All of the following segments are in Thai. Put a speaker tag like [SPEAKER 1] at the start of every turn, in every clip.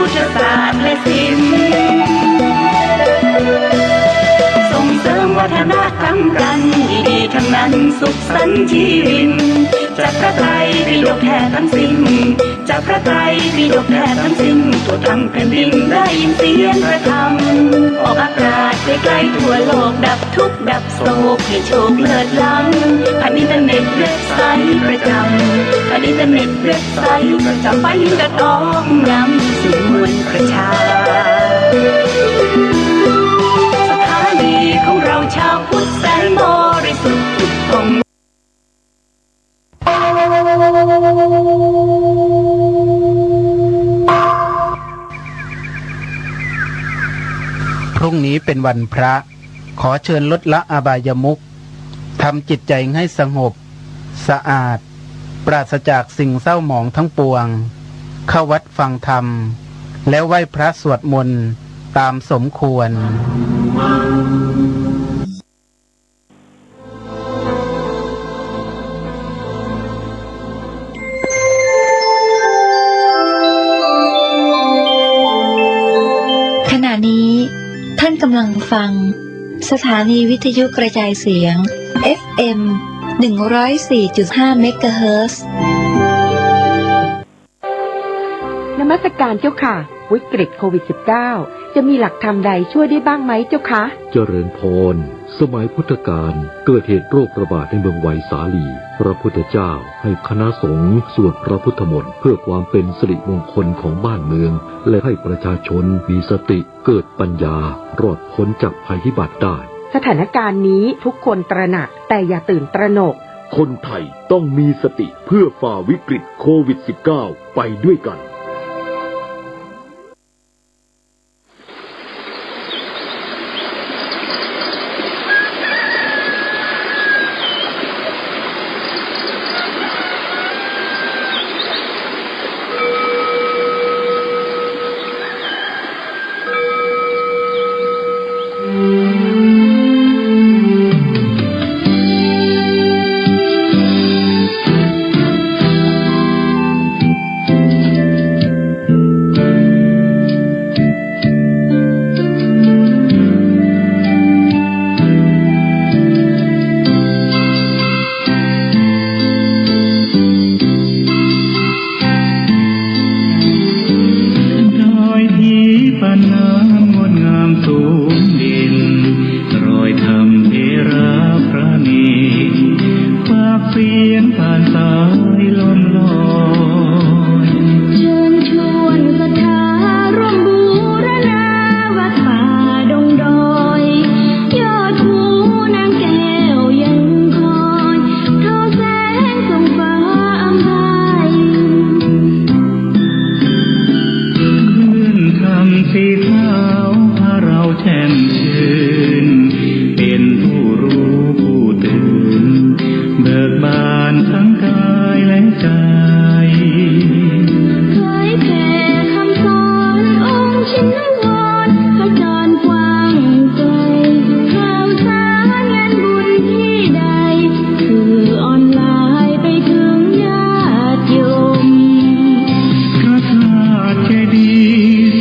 [SPEAKER 1] พุทธศาสตร์และศิลป์ส่งเสริมวัฒนธรรมกันดีๆทั้งนั้นสุขสันต์ชีวิตจากพระไตรปิฎกแทบทั้งสิ้นจากพระไตรปิฎกแทบทั้งสิ้นทั่วทั้งแผ่นดินได้ยินเสียงพระธรรมออกอากาศไกลๆทั่วโลกดับทุกข์ดับโศกให้โชคเลิศล้ำผ่านอินเทอร์เน็ตเว็บไซต์ประจำผ่านอินเทอร์เน็ตเว็บไซต์ประจำไปกระน้องนำสู่มวลประชาสถานีของเราชาวพุทธแสนบริสุทธิ์ของ
[SPEAKER 2] พรุ่งนี้เป็นวันพระขอเชิญลดละอบายมุขทำจิตใจให้สงบสะอาดปราศจากสิ่งเศร้าหมองทั้งปวงเข้าวัดฟังธรรมแล้วไหว้พระสวดมนต์ตามสมควร
[SPEAKER 3] ขณะนี้ท่านกำลังฟังสถานีวิทยุกระจายเสียง FM 104.5 เมกะเฮิรตซ์
[SPEAKER 4] นมัสการเจ้าค่ะวิกฤตโควิด -19 จะมีหลักธรรมใดช่วยได้บ้างไหมเจ้าคะ
[SPEAKER 5] เจริญพรสมัยพุทธกาลเกิดเหตุโรคระบาดในเมืองไวสาลีพระพุทธเจ้าให้คณะสงฆ์สวดพระพุทธมนต์เพื่อความเป็นสิริมงคลของบ้านเมืองและให้ประชาชนมีสติเกิดปัญญารอดพ้นจากภัยพิบัติได้
[SPEAKER 4] สถานการณ์นี้ทุกคนตระหนักแต่อย่าตื่นตระหนก
[SPEAKER 5] คนไทยต้องมีสติเพื่อฝ่าวิกฤตโควิด -19 ไปด้วยกัน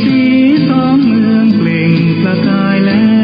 [SPEAKER 6] สีสองเมืองเปล่งประกายแล้ว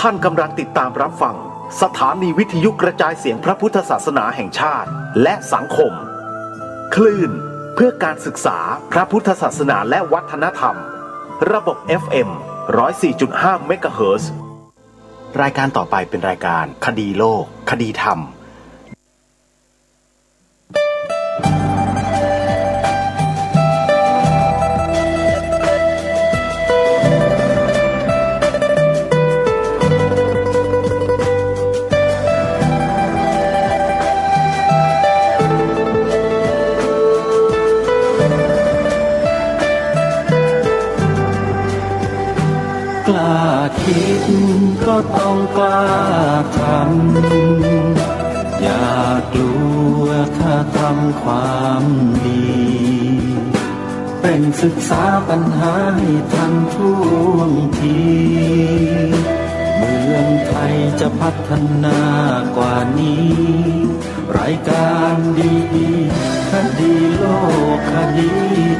[SPEAKER 6] ท่านกำลังติดตามรับฟังสถานีวิทยุกระจายเสียงพระพุทธศาสนาแห่งชาติและสังคมคลื่นเพื่อการศึกษาพระพุทธศาสนาและวัฒนธรรมระบบ FM 104.5 เมกะเฮิรตซ์รายการต่อไปเป็นรายการคดีโลกคดีธรรม
[SPEAKER 7] กล้าคิดก็ต้องกล้าทำอย่ากลัวถ้าทำความดีเป็นศึกษาปัญหาให้ทันท่วงทีเมืองไทยจะพัฒนากว่านี้รายการดีๆคดีโลกคดี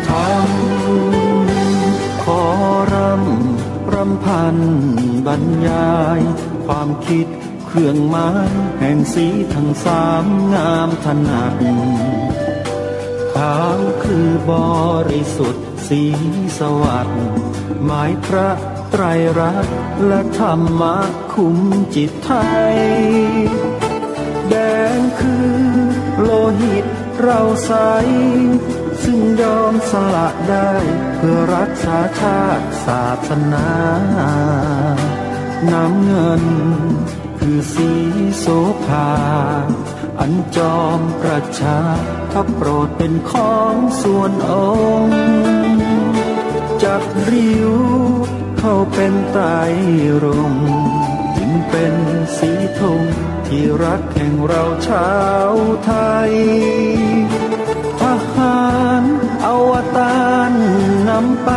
[SPEAKER 7] ธรรมขอรำพันบรรยายความคิดเครื่องหมายแห่งสีทั้งสามงามถนัดขาวคือบริสุทธิ์สีสวัสดิ์หมายพระไตรรัตน์และธรรมะคุ้มจิตไทยแดงคือโลหิตเราใสซึ่งยอมสละได้เพื่อรักษาชาติศาสนาน้ำเงินคือสีโสภาอันจอมประชาถ้าโปรดเป็นของส่วนองค์จับริ้วเข้าเป็นไตรรงค์จึงเป็นสีธงที่รักแห่งเราชาวไทยทหารอวตารนำไป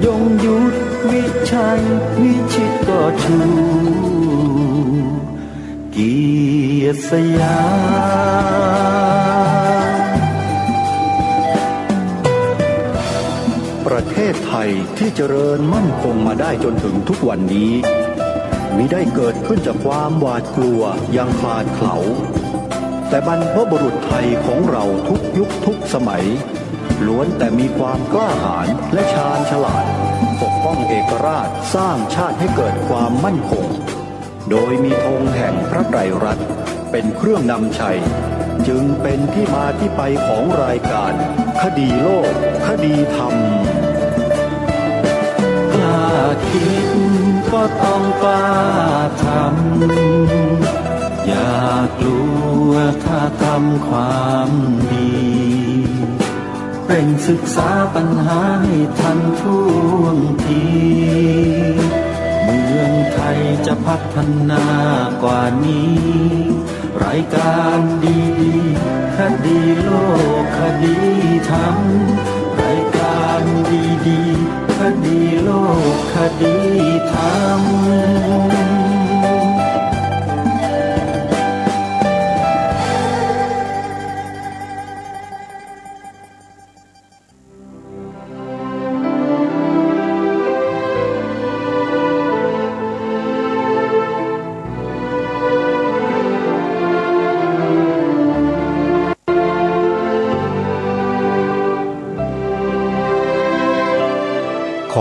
[SPEAKER 7] ยงยุทธวิชัยวิชิตก็ชูเกียรติสยาม
[SPEAKER 8] ประเทศไทยที่เจริญมั่นคงมาได้จนถึงทุกวันนี้มิได้เกิดขึ้นจากความหวาดกลัวอย่างคลาดเขลาแต่บรรพบุรุษไทยของเราทุกยุคทุกสมัยล้วนแต่มีความกล้าหาญและชาญฉลาดปกป้องเอกราชสร้างชาติให้เกิดความมั่นคงโดยมีธงแห่งพระไตรรัตน์เป็นเครื่องนำชัยจึงเป็นที่มาที่ไปของรายการคดีโลกคดีธรรม
[SPEAKER 7] กล้าคิดก็ต้องกล้าทำอย่ากลัวถ้าทำความดีเป็นศึกษาปัญหาให้ทันท่วงทีเมืองไทยจะพัฒนากว่านี้รายการดีคดีโลกคดีธรรมรายการดีคดีโลกคดีธรรม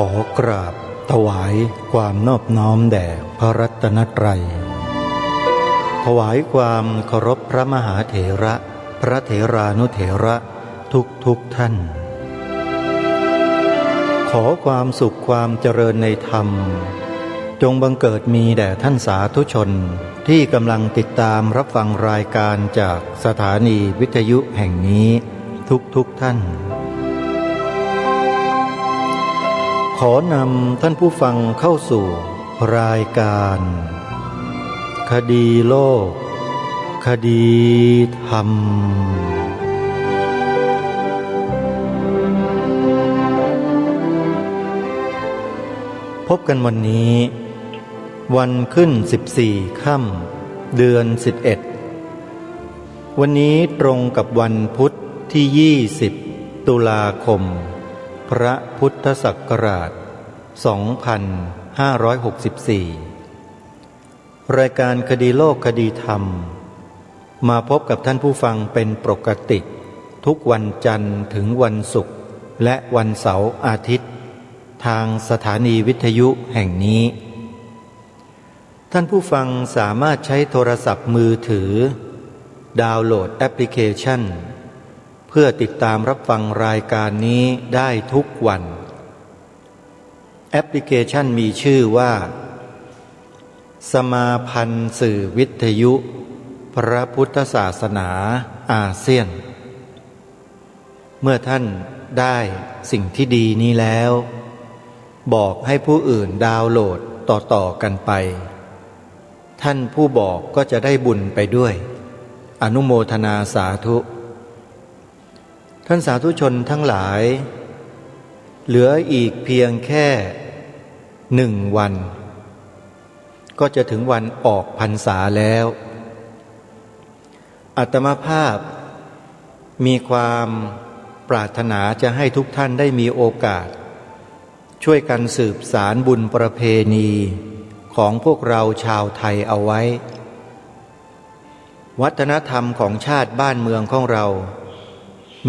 [SPEAKER 9] ขอกราบถวายความนอบน้อมแด่พระรัตนตรัยถวายความเคารพพระมหาเถระพระเถรานุเถระทุกท่านขอความสุขความเจริญในธรรมจงบังเกิดมีแด่ท่านสาธุชนที่กำลังติดตามรับฟังรายการจากสถานีวิทยุแห่งนี้ทุกท่านขอนำท่านผู้ฟังเข้าสู่รายการคดีโลกคดีธรรมพบกันวันนี้วันขึ้น14 ค่ำเดือน11วันนี้ตรงกับวันพุธที่20 ตุลาคมพระพุทธศักราช 2564 รายการคดีโลกคดีธรรมมาพบกับท่านผู้ฟังเป็นปกติทุกวันจันทร์ถึงวันศุกร์และวันเสาร์อาทิตย์ทางสถานีวิทยุแห่งนี้ท่านผู้ฟังสามารถใช้โทรศัพท์มือถือดาวน์โหลดแอปพลิเคชันเพื่อติดตามรับฟังรายการนี้ได้ทุกวันแอปพลิเคชันมีชื่อว่าสมาพันธ์สื่อวิทยุพระพุทธศาสนาอาเซียนเมื่อท่านได้สิ่งที่ดีนี้แล้วบอกให้ผู้อื่นดาวน์โหลดต่อกันไปท่านผู้บอกก็จะได้บุญไปด้วยอนุโมทนาสาธุท่านสาธุชนทั้งหลายเหลืออีกเพียงแค่1 วันก็จะถึงวันออกพรรษาแล้วอาตมาภาพมีความปรารถนาจะให้ทุกท่านได้มีโอกาสช่วยกันสืบสารบุญประเพณีของพวกเราชาวไทยเอาไว้วัฒนธรรมของชาติบ้านเมืองของเรา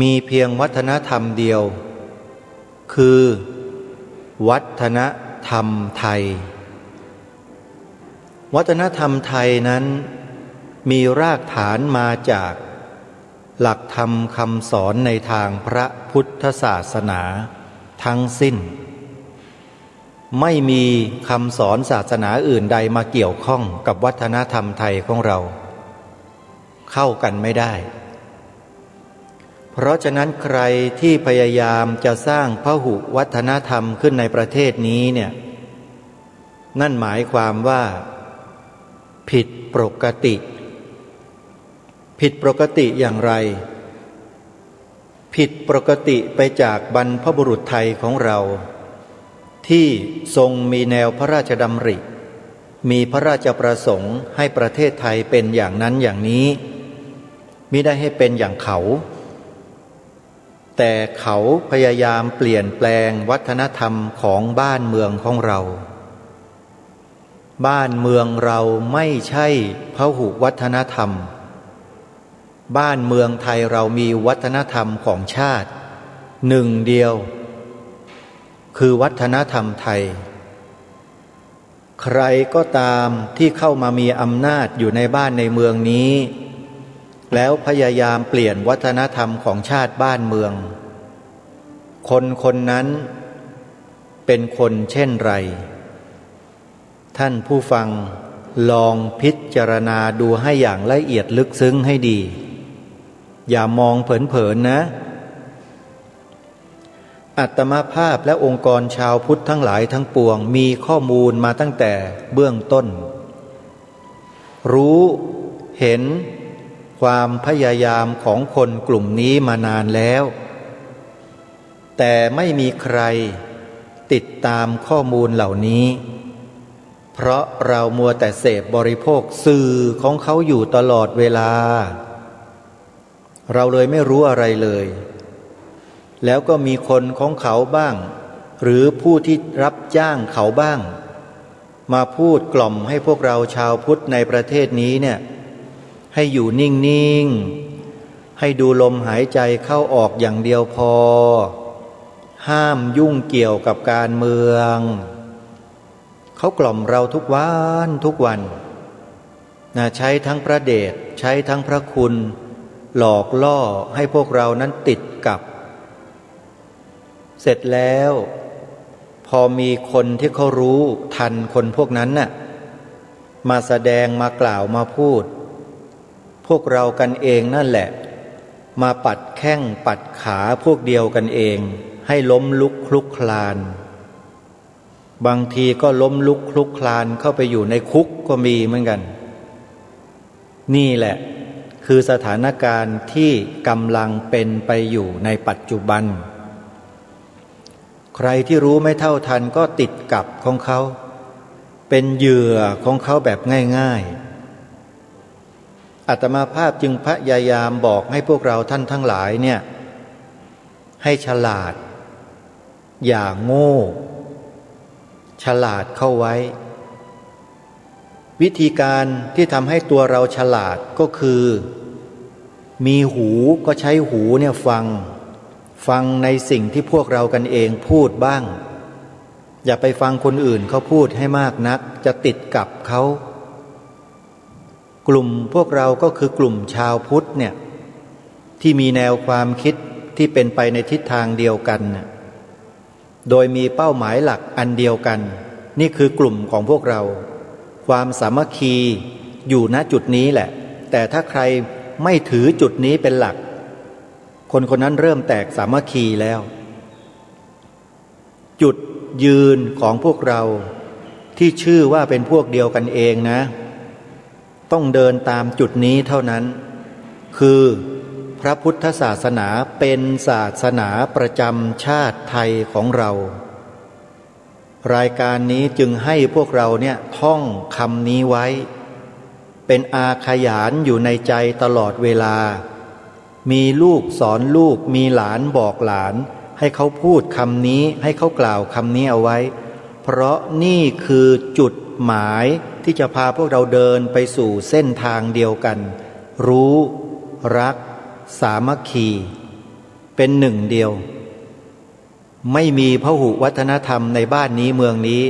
[SPEAKER 9] มีเพียงวัฒนธรรมเดียวคือวัฒนธรรมไทยวัฒนธรรมไทยนั้นมีรากฐานมาจากหลักธรรมคำสอนในทางพระพุทธศาสนาทั้งสิ้นไม่มีคำสอนศาสนาอื่นใดมาเกี่ยวข้องกับวัฒนธรรมไทยของเราเข้ากันไม่ได้เพราะฉะนั้นใครที่พยายามจะสร้างพหุวัฒนธรรมขึ้นในประเทศนี้เนี่ยนั่นหมายความว่าผิดปกติผิดปกติอย่างไรผิดปกติไปจากบรรพบุรุษไทยของเราที่ทรงมีแนวพระราชดำริมีพระราชประสงค์ให้ประเทศไทยเป็นอย่างนั้นอย่างนี้มิได้ให้เป็นอย่างเขาแต่เขาพยายามเปลี่ยนแปลงวัฒนธรรมของบ้านเมืองของเราบ้านเมืองเราไม่ใช่พหุวัฒนธรรมบ้านเมืองไทยเรามีวัฒนธรรมของชาติหนึ่งเดียวคือวัฒนธรรมไทยใครก็ตามที่เข้ามามีอำนาจอยู่ในบ้านในเมืองนี้แล้วพยายามเปลี่ยนวัฒนธรรมของชาติบ้านเมืองคนนั้นเป็นคนเช่นไรท่านผู้ฟังลองพิจารณาดูให้อย่างละเอียดลึกซึ้งให้ดีอย่ามองเผินๆนะอาตมาภาพและองค์กรชาวพุทธทั้งหลายทั้งปวงมีข้อมูลมาตั้งแต่เบื้องต้นรู้เห็นความพยายามของคนกลุ่มนี้มานานแล้วแต่ไม่มีใครติดตามข้อมูลเหล่านี้เพราะเรามัวแต่เสพบริโภคสื่อของเขาอยู่ตลอดเวลาเราเลยไม่รู้อะไรเลยแล้วก็มีคนของเขาบ้างหรือผู้ที่รับจ้างเขาบ้างมาพูดกล่อมให้พวกเราชาวพุทธในประเทศนี้เนี่ยให้อยู่นิ่งๆให้ดูลมหายใจเข้าออกอย่างเดียวพอห้ามยุ่งเกี่ยวกับการเมืองเขากล่อมเราทุกวันใช้ทั้งพระเดชใช้ทั้งพระคุณหลอกล่อให้พวกเรานั้นติดกับเสร็จแล้วพอมีคนที่เขารู้ทันคนพวกนั้นน่ะมาแสดงมากล่าวมาพูดพวกเรากันเองนั่นแหละมาปัดแข้งปัดขาพวกเดียวกันเองให้ล้มลุกคลุกคลานบางทีก็ล้มลุกคลุกคลานเข้าไปอยู่ในคุกก็มีเหมือนกันนี่แหละคือสถานการณ์ที่กำลังเป็นไปอยู่ในปัจจุบันใครที่รู้ไม่เท่าทันก็ติดกับของเขาเป็นเหยื่อของเขาแบบง่ายๆอาตมาภาพจึงพยายามบอกให้พวกเราท่านทั้งหลายเนี่ยให้ฉลาดอย่าโง่ฉลาดเข้าไว้ วิธีการที่ทำให้ตัวเราฉลาดก็คือมีหูก็ใช้หูเนี่ยฟังในสิ่งที่พวกเรากันเองพูดบ้างอย่าไปฟังคนอื่นเขาพูดให้มากนักจะติดกับเขากลุ่มพวกเราก็คือกลุ่มชาวพุทธเนี่ยที่มีแนวความคิดที่เป็นไปในทิศทางเดียวกันโดยมีเป้าหมายหลักอันเดียวกันนี่คือกลุ่มของพวกเราความสามัคคีอยู่ณจุดนี้แหละแต่ถ้าใครไม่ถือจุดนี้เป็นหลักคนคนนั้นเริ่มแตกสามัคคีแล้วจุดยืนของพวกเราที่ชื่อว่าเป็นพวกเดียวกันเองนะต้องเดินตามจุดนี้เท่านั้นคือพระพุทธศาสนาเป็นศาสนาประจำชาติไทยของเรารายการนี้จึงให้พวกเราเนี่ยท่องคำนี้ไว้เป็นอาขยานอยู่ในใจตลอดเวลามีลูกสอนลูกมีหลานบอกหลานให้เขาพูดคำนี้ให้เขากล่าวคำนี้เอาไว้เพราะนี่คือจุดหมายที่จะพาพวกเราเดินไปสู่เส้นทางเดียวกันรู้รักสามัคคีเป็นหนึ่งเดียวไม่มีพหุวัฒนธรรมในบ้านนี้เมืองนี้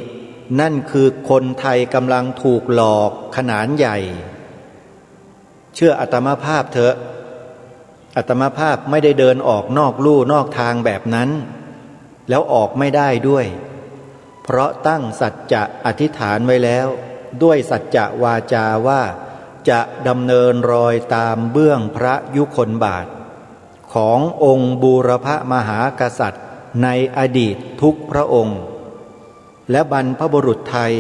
[SPEAKER 9] นั่นคือคนไทยกำลังถูกหลอกขนาดใหญ่เชื่ออาตมาภาพเถอะอาตมาภาพไม่ได้เดินออกนอกลู่นอกทางแบบนั้นแล้วออกไม่ได้ด้วยเพราะตั้งสัจจะอธิษฐานไว้แล้วด้วยสัจจะวาจาว่าจะดำเนินรอยตามเบื้องพระยุคลบาทขององค์บูรพมหากษัตริย์ในอดีตทุกพระองค์และบรรพบุรุษไทย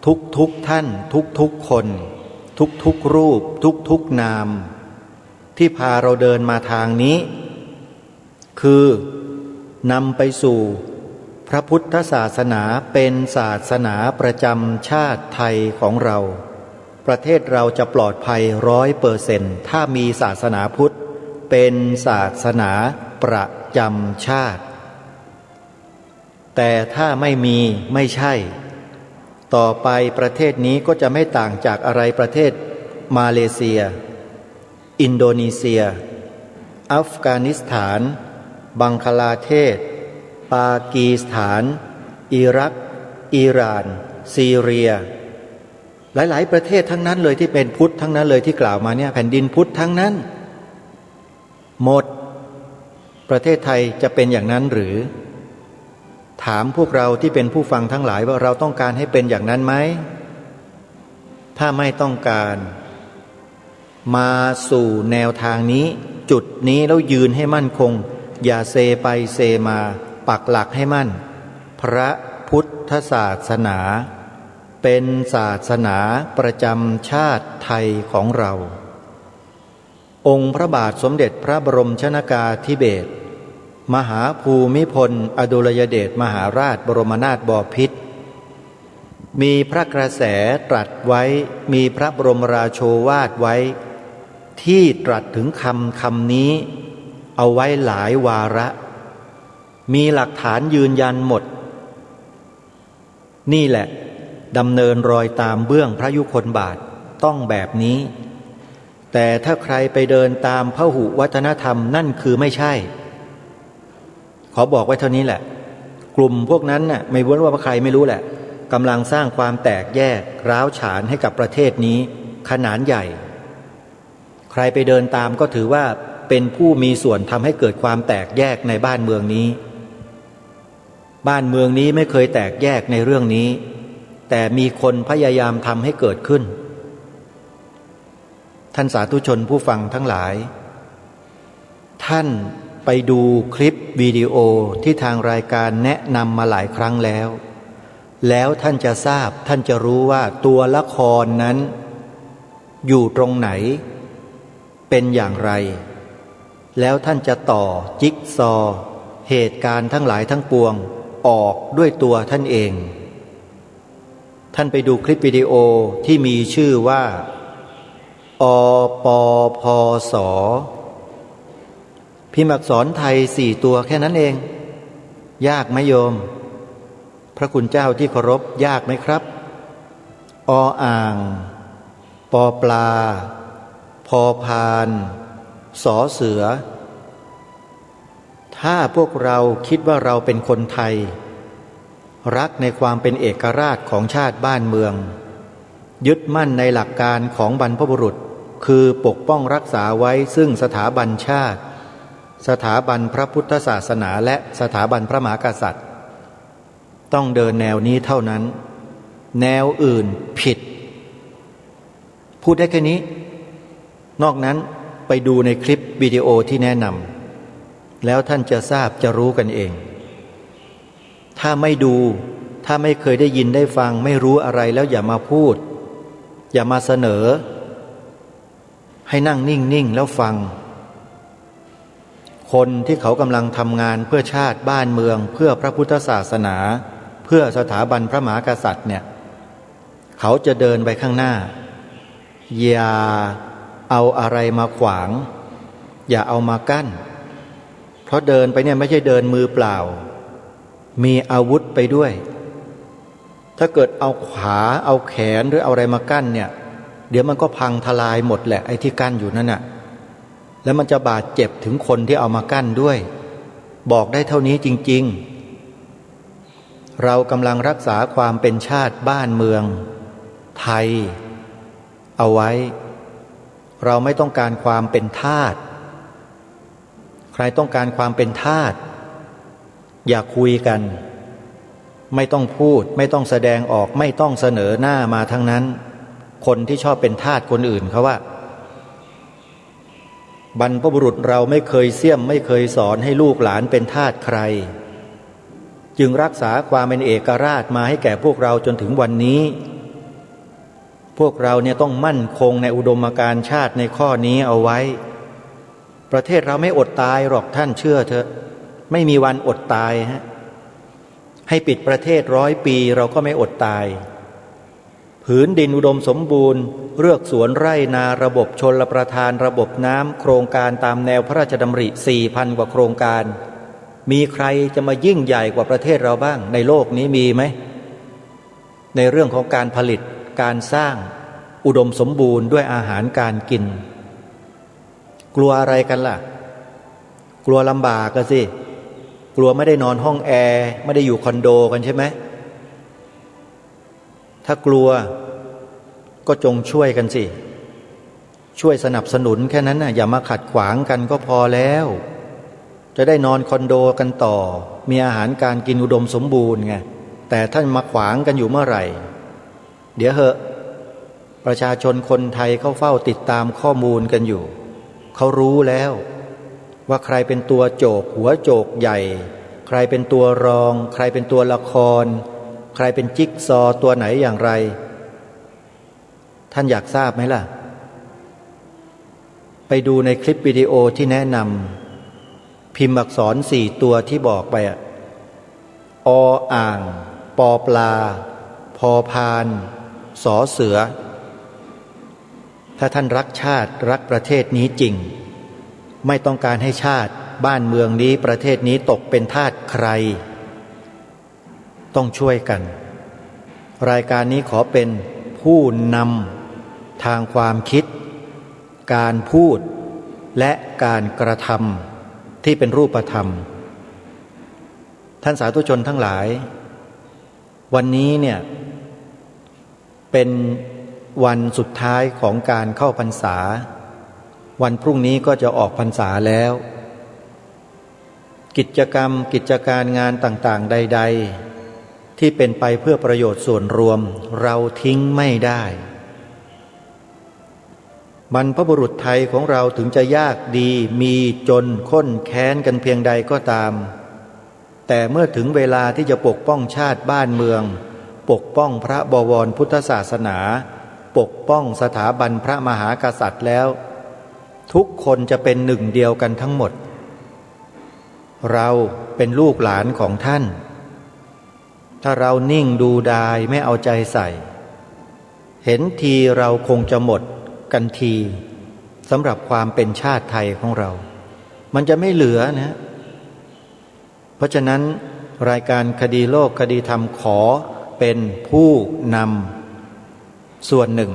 [SPEAKER 9] ทุกท่านทุกคนทุกรูปทุกนามที่พาเราเดินมาทางนี้คือนำไปสู่พระพุทธศาสนาเป็นศาสนาประจำชาติไทยของเราประเทศเราจะปลอดภัย100%ถ้ามีศาสนาพุทธเป็นศาสนาประจำชาติแต่ถ้าไม่มีไม่ใช่ต่อไปประเทศนี้ก็จะไม่ต่างจากอะไรประเทศมาเลเซียอินโดนีเซียอัฟกานิสถานบังคลาเทศปากีสถานอิรักอิหร่านซีเรียหลายๆประเทศทั้งนั้นเลยที่เป็นพุทธทั้งนั้นเลยที่กล่าวมาเนี่ยแผ่นดินพุทธทั้งนั้นหมดประเทศไทยจะเป็นอย่างนั้นหรือถามพวกเราที่เป็นผู้ฟังทั้งหลายว่าเราต้องการให้เป็นอย่างนั้นไหมถ้าไม่ต้องการมาสู่แนวทางนี้จุดนี้แล้วยืนให้มั่นคงอย่าเซไปเซมาปักหลักให้มั่นพระพุทธศาสนาเป็นศาสนาประจำชาติไทยของเราองค์พระบาทสมเด็จพระบรมชนกาธิเบศรมหาภูมิพลอดุลยเดชมหาราชบรมนาถบพิตรมีพระกระแสตรัสไว้มีพระบรมราโชวาทไว้ที่ตรัสถึงคำนี้เอาไว้หลายวาระมีหลักฐานยืนยันหมดนี่แหละดำเนินรอยตามเบื้องพระยุคลบาทต้องแบบนี้แต่ถ้าใครไปเดินตามพหุวัฒนธรรมนั่นคือไม่ใช่ขอบอกไว้เท่านี้แหละกลุ่มพวกนั้นน่ะไม่รู้ว่าใครไม่รู้แหละกำลังสร้างความแตกแยกร้าวฉานให้กับประเทศนี้ขนาดใหญ่ใครไปเดินตามก็ถือว่าเป็นผู้มีส่วนทำให้เกิดความแตกแยกในบ้านเมืองนี้บ้านเมืองนี้ไม่เคยแตกแยกในเรื่องนี้แต่มีคนพยายามทำให้เกิดขึ้นท่านสาธุชนผู้ฟังทั้งหลายท่านไปดูคลิปวิดีโอที่ทางรายการแนะนำมาหลายครั้งแล้วท่านจะทราบท่านจะรู้ว่าตัวละครนั้นอยู่ตรงไหนเป็นอย่างไรแล้วท่านจะต่อจิ๊กซอว์เหตุการณ์ทั้งหลายทั้งปวงออกด้วยตัวท่านเองท่านไปดูคลิปวิดีโอที่มีชื่อว่าอปพสพิมพ์อักษรไทย4 ตัวแค่นั้นเองยากไหมโยมพระคุณเจ้าที่เคารพยากไหมครับอ ออ่างปอปลาพอพานสอเสือถ้าพวกเราคิดว่าเราเป็นคนไทยรักในความเป็นเอกราชของชาติบ้านเมืองยึดมั่นในหลักการของบรรพบุรุษคือปกป้องรักษาไว้ซึ่งสถาบันชาติสถาบันพระพุทธศาสนาและสถาบันพระมหากษัตริย์ต้องเดินแนวนี้เท่านั้นแนวอื่นผิดพูดได้แค่นี้นอกนั้นไปดูในคลิปวิดีโอที่แนะนำแล้วท่านจะทราบจะรู้กันเองถ้าไม่ดูถ้าไม่เคยได้ยินได้ฟังไม่รู้อะไรแล้วอย่ามาพูดอย่ามาเสนอให้นั่งนิ่งๆแล้วฟังคนที่เขากำลังทำงานเพื่อชาติบ้านเมืองเพื่อพระพุทธศาสนาเพื่อสถาบันพระมหากษัตริย์เนี่ยเขาจะเดินไปข้างหน้าอย่าเอาอะไรมาขวางอย่าเอามากั้นเพราะเดินไปเนี่ยไม่ใช่เดินมือเปล่ามีอาวุธไปด้วยถ้าเกิดเอาขาเอาแขนหรือเอาอะไรมากั้นเนี่ยเดี๋ยวมันก็พังทลายหมดแหละไอ้ที่กั้นอยู่นั่นน่ะแล้วมันจะบาดเจ็บถึงคนที่เอามากั้นด้วยบอกได้เท่านี้จริงๆเรากำลังรักษาความเป็นชาติบ้านเมืองไทยเอาไว้เราไม่ต้องการความเป็นทาสใครต้องการความเป็นทาสอย่าคุยกันไม่ต้องพูดไม่ต้องแสดงออกไม่ต้องเสนอหน้ามาทั้งนั้นคนที่ชอบเป็นทาสคนอื่นเขาว่าบรรพบุรุษเราไม่เคยเสี่ยมไม่เคยสอนให้ลูกหลานเป็นทาสใครจึงรักษาความเป็นเอกราชมาให้แก่พวกเราจนถึงวันนี้พวกเราเนี่ยต้องมั่นคงในอุดมการณ์ชาติในข้อนี้เอาไว้ประเทศเราไม่อดตายหรอกท่านเชื่อเถอะไม่มีวันอดตายฮะให้ปิดประเทศ100 ปีเราก็ไม่อดตายผืนดินอุดมสมบูรณ์เลือกสวนไร่นาระบบชลประทานระบบน้ำโครงการตามแนวพระราชดำริ 4,000 กว่าโครงการมีใครจะมายิ่งใหญ่กว่าประเทศเราบ้างในโลกนี้มีไหมในเรื่องของการผลิตการสร้างอุดมสมบูรณ์ด้วยอาหารการกินกลัวอะไรกันล่ะกลัวลำบากกันสิกลัวไม่ได้นอนห้องแอร์ไม่ได้อยู่คอนโดกันใช่ไหมถ้ากลัวก็จงช่วยกันสิช่วยสนับสนุนแค่นั้นนะอย่ามาขัดขวางกันก็พอแล้วจะได้นอนคอนโดกันต่อมีอาหารการกินอุดมสมบูรณ์ไงแต่ท่านมาขวางกันอยู่เมื่อไหร่เดี๋ยวเหอะประชาชนคนไทยเขาเฝ้าติดตามข้อมูลกันอยู่เขารู้แล้วว่าใครเป็นตัวโจกหัวโจกใหญ่ใครเป็นตัวรองใครเป็นตัวละครใครเป็นจิ๊กซอตัวไหนอย่างไรท่านอยากทราบไหมล่ะไปดูในคลิปวิดีโอที่แนะนำพิมพ์อักษร4 ตัวที่บอกไปออ่างปอปลาพอพานสอเสือถ้าท่านรักชาติรักประเทศนี้จริงไม่ต้องการให้ชาติบ้านเมืองนี้ประเทศนี้ตกเป็นทาสใครต้องช่วยกันรายการนี้ขอเป็นผู้นำทางความคิดการพูดและการกระทำที่เป็นรูปธรรมท่านสาธุชนทั้งหลายวันนี้เนี่ยเป็นวันสุดท้ายของการเข้าพรรษาวันพรุ่งนี้ก็จะออกพรรษาแล้วกิจกรรมกิจการงานต่างๆใดๆที่เป็นไปเพื่อประโยชน์ส่วนรวมเราทิ้งไม่ได้บรรพบุรุษไทยของเราถึงจะยากดีมีจนข้นแค้นกันเพียงใดก็ตามแต่เมื่อถึงเวลาที่จะปกป้องชาติบ้านเมืองปกป้องพระบวรพุทธศาสนาปกป้องสถาบันพระมหากษัตริย์แล้วทุกคนจะเป็นหนึ่งเดียวกันทั้งหมดเราเป็นลูกหลานของท่านถ้าเรานิ่งดูดายไม่เอาใจใส่เห็นทีเราคงจะหมดกันทีสำหรับความเป็นชาติไทยของเรามันจะไม่เหลือนะเพราะฉะนั้นรายการคดีโลกคดีธรรมขอเป็นผู้นำ ส่วนหนึ่ง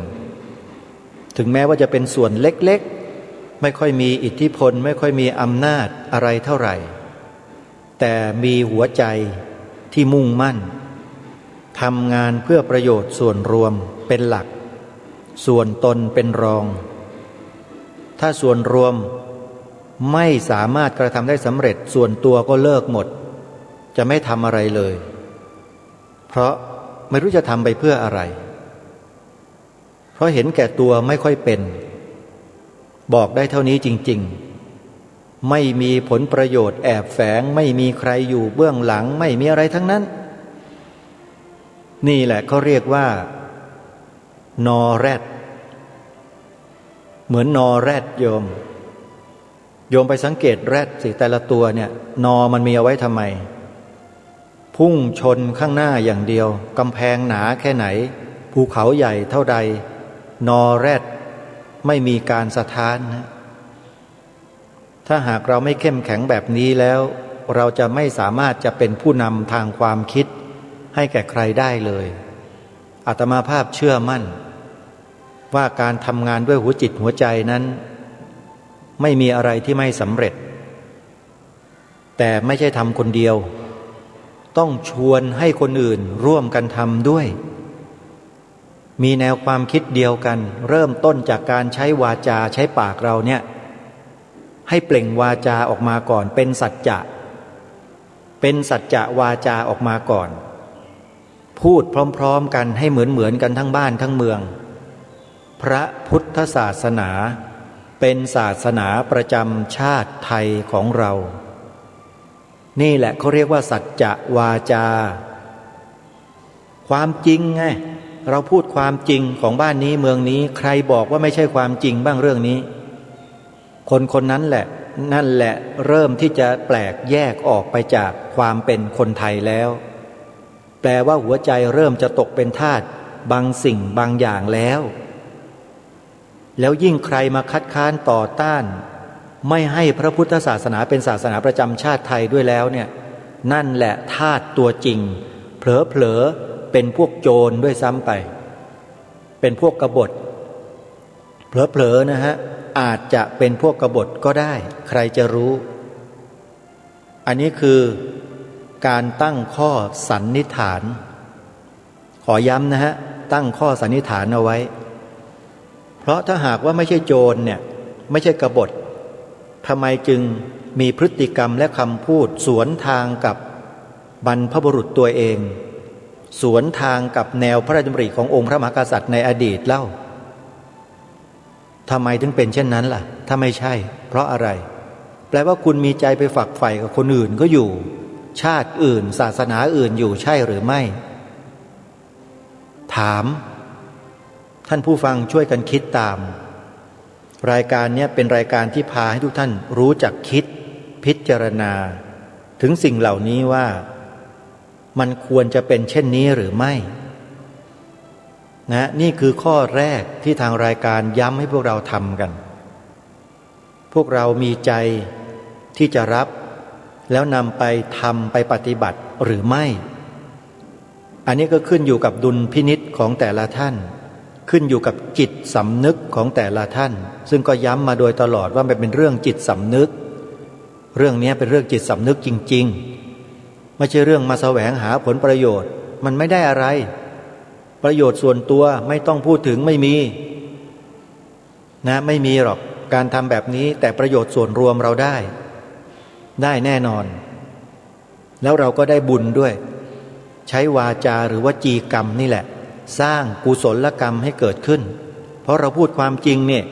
[SPEAKER 9] ถึงแม้ว่าจะเป็นส่วนเล็กๆไม่ค่อยมีอิทธิพลไม่ค่อยมีอำนาจอะไรเท่าไหร่แต่มีหัวใจที่มุ่งมั่นทำงานเพื่อประโยชน์ส่วนรวมเป็นหลักส่วนตนเป็นรองถ้าส่วนรวมไม่สามารถกระทำได้สำเร็จส่วนตัวก็เลิกหมดจะไม่ทำอะไรเลยเพราะไม่รู้จะทำไปเพื่ออะไรเพราะเห็นแก่ตัวไม่ค่อยเป็นบอกได้เท่านี้จริงๆไม่มีผลประโยชน์แอบแฝงไม่มีใครอยู่เบื้องหลังไม่มีอะไรทั้งนั้นนี่แหละเขาเรียกว่านอแรดเหมือนนอแรดโยมไปสังเกตแรดสิแต่ละตัวเนี่ยนอมันมีเอาไว้ทำไมพุ่งชนข้างหน้าอย่างเดียวกำแพงหนาแค่ไหนภูเขาใหญ่เท่าใดนอแรดไม่มีการสะท้านนะถ้าหากเราไม่เข้มแข็งแบบนี้แล้วเราจะไม่สามารถจะเป็นผู้นำทางความคิดให้แก่ใครได้เลยอาตมาภาพเชื่อมั่นว่าการทำงานด้วยหัวจิตหัวใจนั้นไม่มีอะไรที่ไม่สำเร็จแต่ไม่ใช่ทำคนเดียวต้องชวนให้คนอื่นร่วมกันทำด้วยมีแนวความคิดเดียวกันเริ่มต้นจากการใช้วาจาใช้ปากเราเนี่ยให้เปล่งวาจาออกมาก่อนเป็นสัจจะวาจาออกมาก่อนพูดพร้อมๆกันให้เหมือนกันทั้งบ้านทั้งเมืองพระพุทธศาสนาเป็นศาสนาประจำชาติไทยของเรานี่แหละเขาเรียกว่าสัจจะวาจาความจริงไงเราพูดความจริงของบ้านนี้เมืองนี้ใครบอกว่าไม่ใช่ความจริงบ้างเรื่องนี้คนนั้นแหละนั่นแหละเริ่มที่จะแปลกแยกออกไปจากความเป็นคนไทยแล้วแปลว่าหัวใจเริ่มจะตกเป็นทาสบางสิ่งบางอย่างแล้วยิ่งใครมาคัดค้านต่อต้านไม่ให้พระพุทธศาสนาเป็นศาสนาประจำชาติไทยด้วยแล้วเนี่ยนั่นแหละทาสตัวจริงเผลอเป็นพวกโจรด้วยซ้ำไปเป็นพวกกบฏเผลอนะฮะอาจจะเป็นพวกกบฏก็ได้ใครจะรู้อันนี้คือการตั้งข้อสันนิษฐานขอย้ำนะฮะตั้งข้อสันนิษฐานเอาไว้เพราะถ้าหากว่าไม่ใช่โจรเนี่ยไม่ใช่กบฏทำไมจึงมีพฤติกรรมและคำพูดสวนทางกับบรรพบุรุษตัวเองสวนทางกับแนวพระราชดำริขององค์พระมหากษัตริย์ในอดีตเล่าทำไมถึงเป็นเช่นนั้นล่ะถ้าไม่ใช่เพราะอะไรแปลว่าคุณมีใจไปฝักใฝ่กับคนอื่นก็อยู่ชาติอื่นศาสนาอื่นอยู่ใช่หรือไม่ถามท่านผู้ฟังช่วยกันคิดตามรายการนี้เป็นรายการที่พาให้ทุกท่านรู้จักคิดพิจารณาถึงสิ่งเหล่านี้ว่ามันควรจะเป็นเช่นนี้หรือไม่นะนี่คือข้อแรกที่ทางรายการย้ำให้พวกเราทำกันพวกเรามีใจที่จะรับแล้วนำไปทำไปปฏิบัติหรือไม่อันนี้ก็ขึ้นอยู่กับดุลพินิจของแต่ละท่านขึ้นอยู่กับจิตสำนึกของแต่ละท่านซึ่งก็ย้ำมาโดยตลอดว่ามันเป็นเรื่องจิตสำนึกเรื่องนี้เป็นเรื่องจิตสำนึกจริงๆไม่ใช่เรื่องมาแสวงหาผลประโยชน์มันไม่ได้อะไรประโยชน์ส่วนตัวไม่ต้องพูดถึงไม่มีนะไม่มีหรอกการทำแบบนี้แต่ประโยชน์ส่วนรวมเราได้แน่นอนแล้วเราก็ได้บุญด้วยใช้วาจาหรือวจีกรรมนี่แหละสร้างกุศลกรรมให้เกิดขึ้นเพราะเราพูดความจริงเนี่ย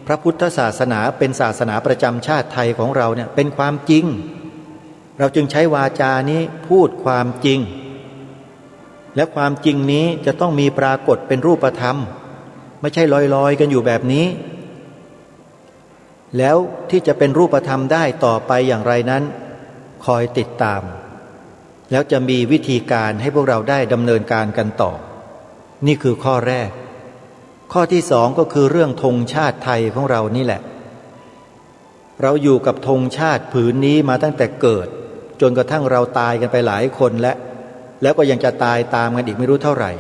[SPEAKER 9] พระพุทธศาสนาเป็นศาสนาประจำชาติไทยของเราเนี่ยเป็นความจริงเราจึงใช้วาจานี้พูดความจริงและความจริงนี้จะต้องมีปรากฏเป็นรูปธรรมไม่ใช่ลอยๆกันอยู่แบบนี้แล้วที่จะเป็นรูปธรรมได้ต่อไปอย่างไรนั้นคอยติดตามแล้วจะมีวิธีการให้พวกเราได้ดำเนินการกันต่อนี่คือข้อแรกข้อที่สองก็คือเรื่องธงชาติไทยของเรานี่แหละเราอยู่กับธงชาติผืนนี้มาตั้งแต่เกิดจนกระทั่งเราตายกันไปหลายคนแล้วก็ยังจะตายตามกันอีกไม่รู้เท่าไหร่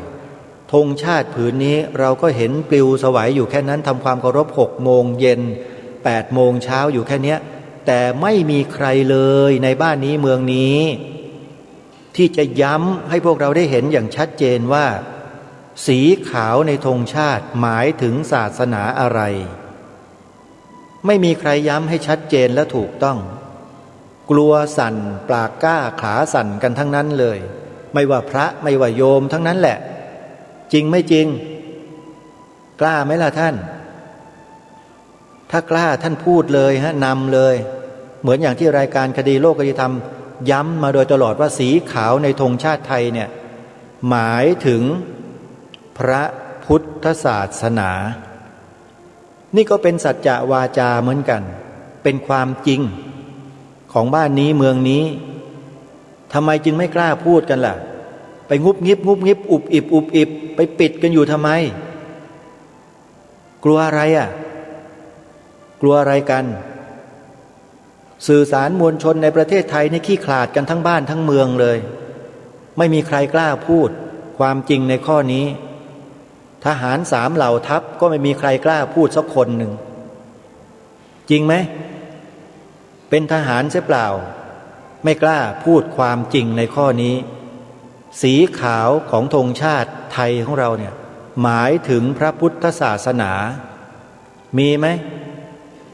[SPEAKER 9] ธงชาติผืนนี้เราก็เห็นปลิวสวัยอยู่แค่นั้นทำความเคารพ6 โมงเย็น8 โมงเช้าอยู่แค่เนี้ยแต่ไม่มีใครเลยในบ้านนี้เมืองนี้ที่จะย้ำให้พวกเราได้เห็นอย่างชัดเจนว่าสีขาวในธงชาติหมายถึงศาสนาอะไรไม่มีใครย้ำให้ชัดเจนและถูกต้องกลัวสั่นปากกล้าขาสั่นกันทั้งนั้นเลยไม่ว่าพระไม่ว่าโยมทั้งนั้นแหละจริงไม่จริงกล้าไหมล่ะท่านถ้ากล้าท่านพูดเลยนำเลยเหมือนอย่างที่รายการคดีโลกคดีธรรมย้ำมาโดยตลอดว่าสีขาวในธงชาติไทยเนี่ยหมายถึงพระพุทธศาสนานี่ก็เป็นสัจจะวาจาเหมือนกันเป็นความจริงของบ้านนี้เมืองนี้ทำไมจึงไม่กล้าพูดกันล่ะไปงุบงิบอุบอิบไปปิดกันอยู่ทำไมกลัวอะไรอ่ะกลัวอะไรกันสื่อสารมวลชนในประเทศไทยนี่ขี้ขลาดกันทั้งบ้านทั้งเมืองเลยไม่มีใครกล้าพูดความจริงในข้อนี้ทหาร3 เหล่าทัพก็ไม่มีใครกล้าพูดสักคนหนึ่งจริงไหมเป็นทหารเสียเปล่าไม่กล้าพูดความจริงในข้อนี้สีขาวของธงชาติไทยของเราเนี่ยหมายถึงพระพุทธศาสนามีไหม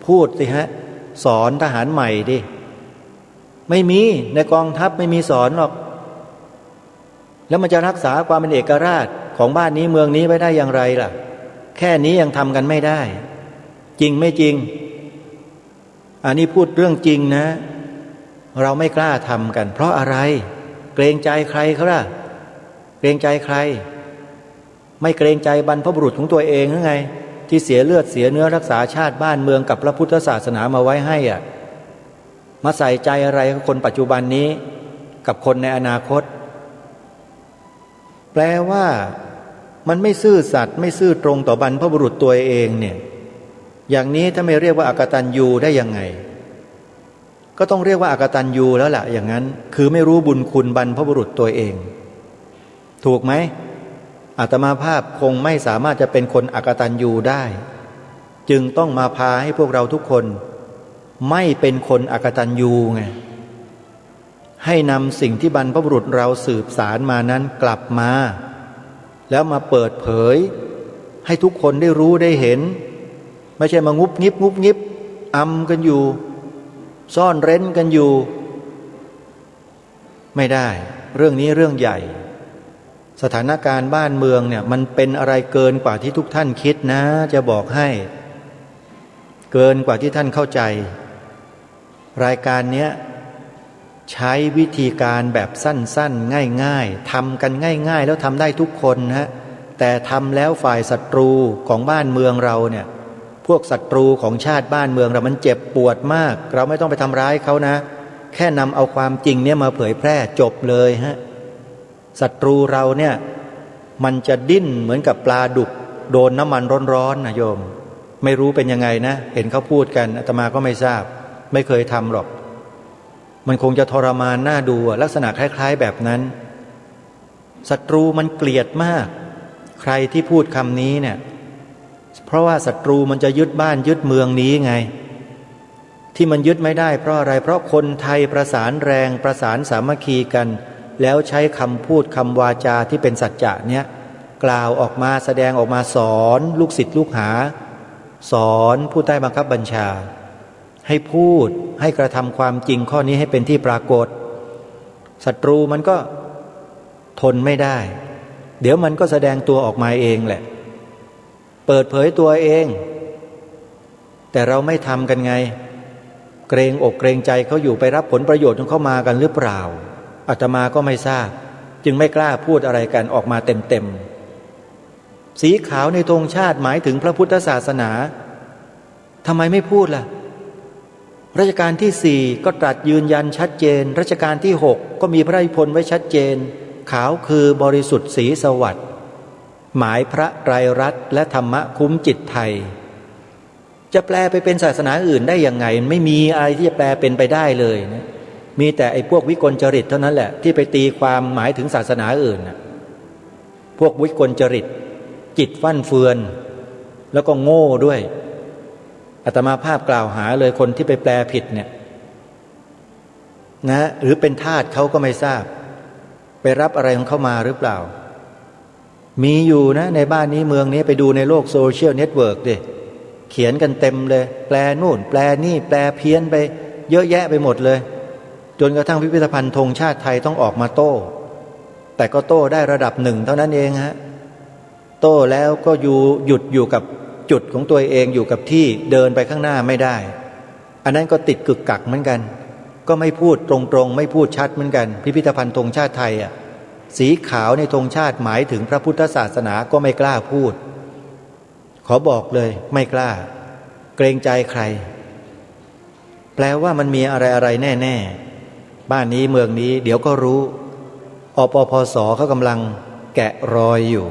[SPEAKER 9] พูดสิฮะสอนทหารใหม่ดิไม่มีในกองทัพไม่มีสอนหรอกแล้วมันจะรักษาความเป็นเอกราชของบ้านนี้เมืองนี้ไว้ได้อย่างไรล่ะแค่นี้ยังทำกันไม่ได้จริงไม่จริงอันนี้พูดเรื่องจริงนะเราไม่กล้าทำกันเพราะอะไรเกรงใจใครเขาล่ะเกรงใจใครไม่เกรงใจบรรพบุรุษของตัวเองหรือไงที่เสียเลือดเสียเนื้อรักษาชาติบ้านเมืองกับพระพุทธศาสนามาไว้ให้อ่ะมาใส่ใจอะไรกับคนปัจจุบันนี้กับคนในอนาคตแปลว่ามันไม่ซื่อสัตย์ไม่ซื่อตรงต่อบรรพบุรุษตัวเองเนี่ยอย่างนี้ถ้าไม่เรียกว่าอกตัญญูได้ยังไงก็ต้องเรียกว่าอกตัญญูแล้วล่ะอย่างนั้นคือไม่รู้บุญคุณบรรพบุรุษตัวเองถูกไหมอาตมาภาพคงไม่สามารถจะเป็นคนอกตัญญูได้จึงต้องมาพาให้พวกเราทุกคนไม่เป็นคนอกตัญญูไงให้นำสิ่งที่บรรพบุรุษเราสืบสารมานั้นกลับมาแล้วมาเปิดเผยให้ทุกคนได้รู้ได้เห็นไม่ใช่มางุบงิบอำกันอยู่ซ่อนเร้นกันอยู่ไม่ได้เรื่องนี้เรื่องใหญ่สถานการณ์บ้านเมืองเนี่ยมันเป็นอะไรเกินกว่าที่ทุกท่านคิดนะจะบอกให้เกินกว่าที่ท่านเข้าใจรายการเนี้ยใช้วิธีการแบบสั้นๆง่ายๆทำกันง่ายๆแล้วทำได้ทุกคนฮะแต่ทำแล้วฝ่ายศัตรูของบ้านเมืองเราเนี่ยพวกศัตรูของชาติบ้านเมืองเรามันเจ็บปวดมากเราไม่ต้องไปทำร้ายเขานะแค่นำเอาความจริงเนี่ยมาเผยแพร่จบเลยฮะศัตรูเราเนี่ยมันจะดิ้นเหมือนกับปลาดุกโดนน้ำมันร้อนๆนะโยมไม่รู้เป็นยังไงนะเห็นเขาพูดกันอาตมาก็ไม่ทราบไม่เคยทำหรอกมันคงจะทรมานน่าดูลักษณะคล้ายๆแบบนั้นศัตรูมันเกลียดมากใครที่พูดคำนี้เนี่ยเพราะว่าศัตรูมันจะยึดบ้านยึดเมืองนี้ไงที่มันยึดไม่ได้เพราะอะไรเพราะคนไทยประสานแรงประสานสามัคคีกันแล้วใช้คำพูดคำวาจาที่เป็นสัจจะเนี่ยกล่าวออกมาแสดงออกมาสอนลูกศิษย์ลูกหาสอนผู้ใต้บังคับบัญชาให้พูดให้กระทำความจริงข้อนี้ให้เป็นที่ปรากฏศัตรูมันก็ทนไม่ได้เดี๋ยวมันก็แสดงตัวออกมาเองแหละเปิดเผยตัวเองแต่เราไม่ทำกันไงเกรงอกเกรงใจเขาอยู่ไปรับผลประโยชน์ของเขามากันหรือเปล่าอาตมาก็ไม่ทราบจึงไม่กล้าพูดอะไรกันออกมาเต็มๆสีขาวในธงชาติหมายถึงพระพุทธศาสนาทำไมไม่พูดล่ะรัชกาลที่4ก็ตรัสยืนยันชัดเจนรัชกาลที่6ก็มีพระราชนิพนธ์ไว้ชัดเจนขาวคือบริสุทธิ์ศรีสวัสดิ์หมายพระไตรรัตน์และธรรมะคุ้มจิตไทยจะแปลไปเป็นศาสนาอื่นได้ยังไงไม่มีอะไรที่จะแปลเป็นไปได้เลยนะมีแต่ไอ้พวกวิกลจริตเท่านั้นแหละที่ไปตีความหมายถึงศาสนาอื่นนะ พวกวิกลจริตจิตฟั่นเฟือนแล้วก็โง่ด้วยอาตมาภาพกล่าวหาเลยคนที่ไปแปลผิดเนี่ยนะหรือเป็นทาสเขาก็ไม่ทราบไปรับอะไรของเขามาหรือเปล่ามีอยู่นะในบ้านนี้เมืองนี้ไปดูในโลกโซเชียลเน็ตเวิร์กดิเขียนกันเต็มเลยแปลนู่นแปลนี่แปลเพี้ยนไปเยอะแยะไปหมดเลยจนกระทั่งพิพิธภัณฑ์ธงชาติไทยต้องออกมาโต้แต่ก็โต้ได้ระดับหนึ่งเท่านั้นเองฮะโต้แล้วก็หยุดอยู่กับจุดของตัวเองอยู่กับที่เดินไปข้างหน้าไม่ได้อันนั้นก็ติดกึกกักเหมือนกันก็ไม่พูดตรงๆไม่พูดชัดเหมือนกันพิพิธภัณฑ์ธงชาติไทยอ่ะสีขาวในธงชาติหมายถึงพระพุทธศาสนาก็ไม่กล้าพูดขอบอกเลยไม่กล้าเกรงใจใครแปลว่ามันมีอะไรแน่ๆบ้านนี้เมืองนี้เดี๋ยวก็รู้อปพส.เขากำลังแกะรอยอยู่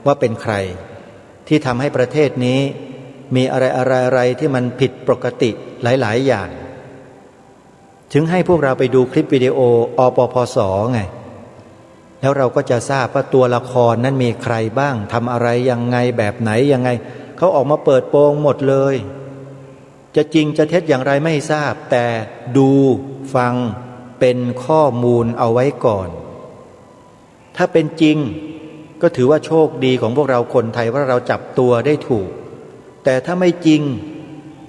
[SPEAKER 9] ว่าเป็นใครที่ทำให้ประเทศนี้มีอะไรที่มันผิดปกติหลายๆอย่างถึงให้พวกเราไปดูคลิปวิดีโออปพส.ไงแล้วเราก็จะทราบว่าตัวละครนั้นมีใครบ้างทำอะไรยังไงแบบไหนยังไงเขาออกมาเปิดโปงหมดเลยจะจริงจะเท็จอย่างไรไม่ทราบแต่ดูฟังเป็นข้อมูลเอาไว้ก่อนถ้าเป็นจริงก็ถือว่าโชคดีของพวกเราคนไทยว่าเราจับตัวได้ถูกแต่ถ้าไม่จริง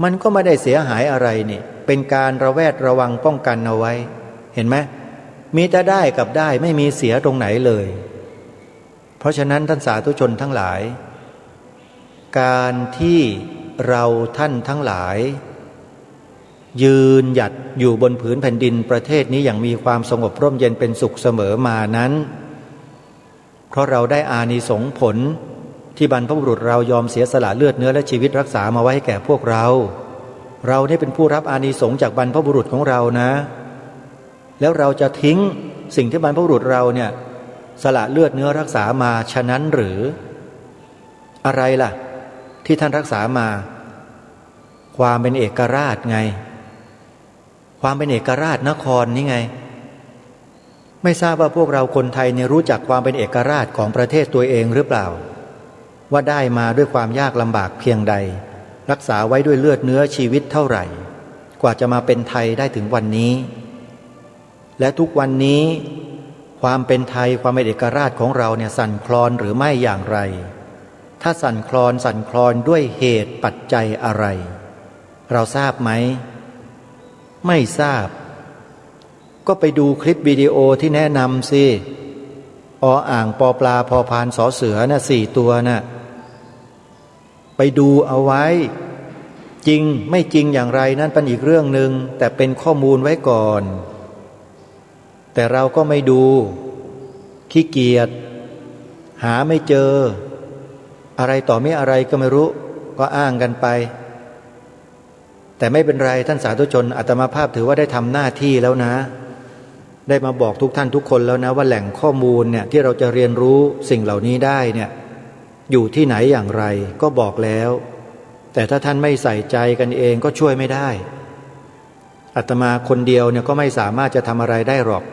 [SPEAKER 9] มันก็ไม่ได้เสียหายอะไรนี่เป็นการระแวดระวังป้องกันเอาไว้เห็นไหมมีแต่ได้กับได้ไม่มีเสียตรงไหนเลยเพราะฉะนั้นท่านสาธุชนทั้งหลายการที่เราท่านทั้งหลายยืนหยัดอยู่บนผืนแผ่นดินประเทศนี้อย่างมีความสงบร่มเย็นเป็นสุขเสมอมานั้นเพราะเราได้อานิสงส์ผลที่บรรพบุรุษเรายอมเสียสละเลือดเนื้อและชีวิตรักษามาไว้ให้แก่พวกเราได้เป็นผู้รับอานิสงส์จากบรรพบุรุษของเรานะแล้วเราจะทิ้งสิ่งที่บรรพบุรุษเราเนี่ยสละเลือดเนื้อรักษามาฉะนั้นหรืออะไรล่ะที่ท่านรักษามาความเป็นเอกราชไงความเป็นเอกราชนครนี่ไงไม่ทราบว่าพวกเราคนไทยเนี่ยรู้จักความเป็นเอกราชของประเทศตัวเองหรือเปล่าว่าได้มาด้วยความยากลำบากเพียงใดรักษาไว้ด้วยเลือดเนื้อชีวิตเท่าไหร่กว่าจะมาเป็นไทยได้ถึงวันนี้และทุกวันนี้ความเป็นไทยความเป็นเอกราชของเราเนี่ยสั่นคลอนหรือไม่อย่างไรถ้าสั่นคลอนด้วยเหตุปัจจัยอะไรเราทราบไหมไม่ทราบก็ไปดูคลิปวิดีโอที่แนะนำสิอ่างปอปลาพอพานสอเสือน่ะ4 ตัวน่ะไปดูเอาไว้จริงไม่จริงอย่างไรนั่นเป็นอีกเรื่องหนึ่งแต่เป็นข้อมูลไว้ก่อนแต่เราก็ไม่ดูขี้เกียจหาไม่เจออะไรต่อไม่อะไรก็ไม่รู้ก็อ้างกันไปแต่ไม่เป็นไรท่านสาธุชนอาตมาภาพถือว่าได้ทำหน้าที่แล้วนะได้มาบอกทุกท่านทุกคนแล้วนะว่าแหล่งข้อมูลเนี่ยที่เราจะเรียนรู้สิ่งเหล่านี้ได้เนี่ยอยู่ที่ไหนอย่างไรก็บอกแล้วแต่ถ้าท่านไม่ใส่ใจกันเองก็ช่วยไม่ได้อาตมาคนเดียวเนี่ยก็ไม่สามารถจะทำอะไรได้หรอก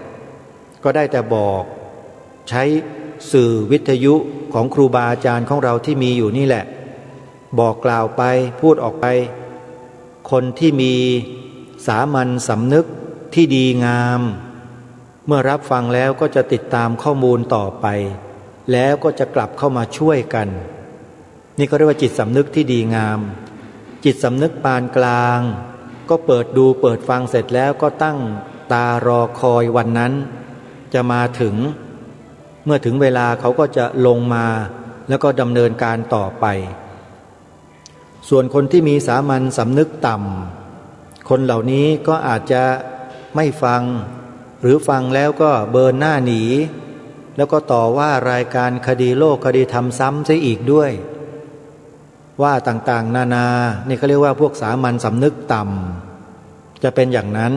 [SPEAKER 9] ก็ได้แต่บอกใช้สื่อวิทยุของครูบาอาจารย์ของเราที่มีอยู่นี่แหละบอกกล่าวไปพูดออกไปคนที่มีสามัญสำนึกที่ดีงามเมื่อรับฟังแล้วก็จะติดตามข้อมูลต่อไปแล้วก็จะกลับเข้ามาช่วยกันนี่ก็เรียกว่าจิตสำนึกที่ดีงามจิตสำนึกปานกลางก็เปิดดูเปิดฟังเสร็จแล้วก็ตั้งตารอคอยวันนั้นจะมาถึงเมื่อถึงเวลาเขาก็จะลงมาแล้วก็ดำเนินการต่อไปส่วนคนที่มีสามัญสำนึกต่ำคนเหล่านี้ก็อาจจะไม่ฟังหรือฟังแล้วก็เบิร์นหน้าหนีแล้วก็ต่อว่ารายการคดีโลกคดีธรรมซ้ำซะอีกด้วยว่าต่างๆนานานี่เขาเรียกว่าพวกสามัญสำนึกต่ำจะเป็นอย่างนั้น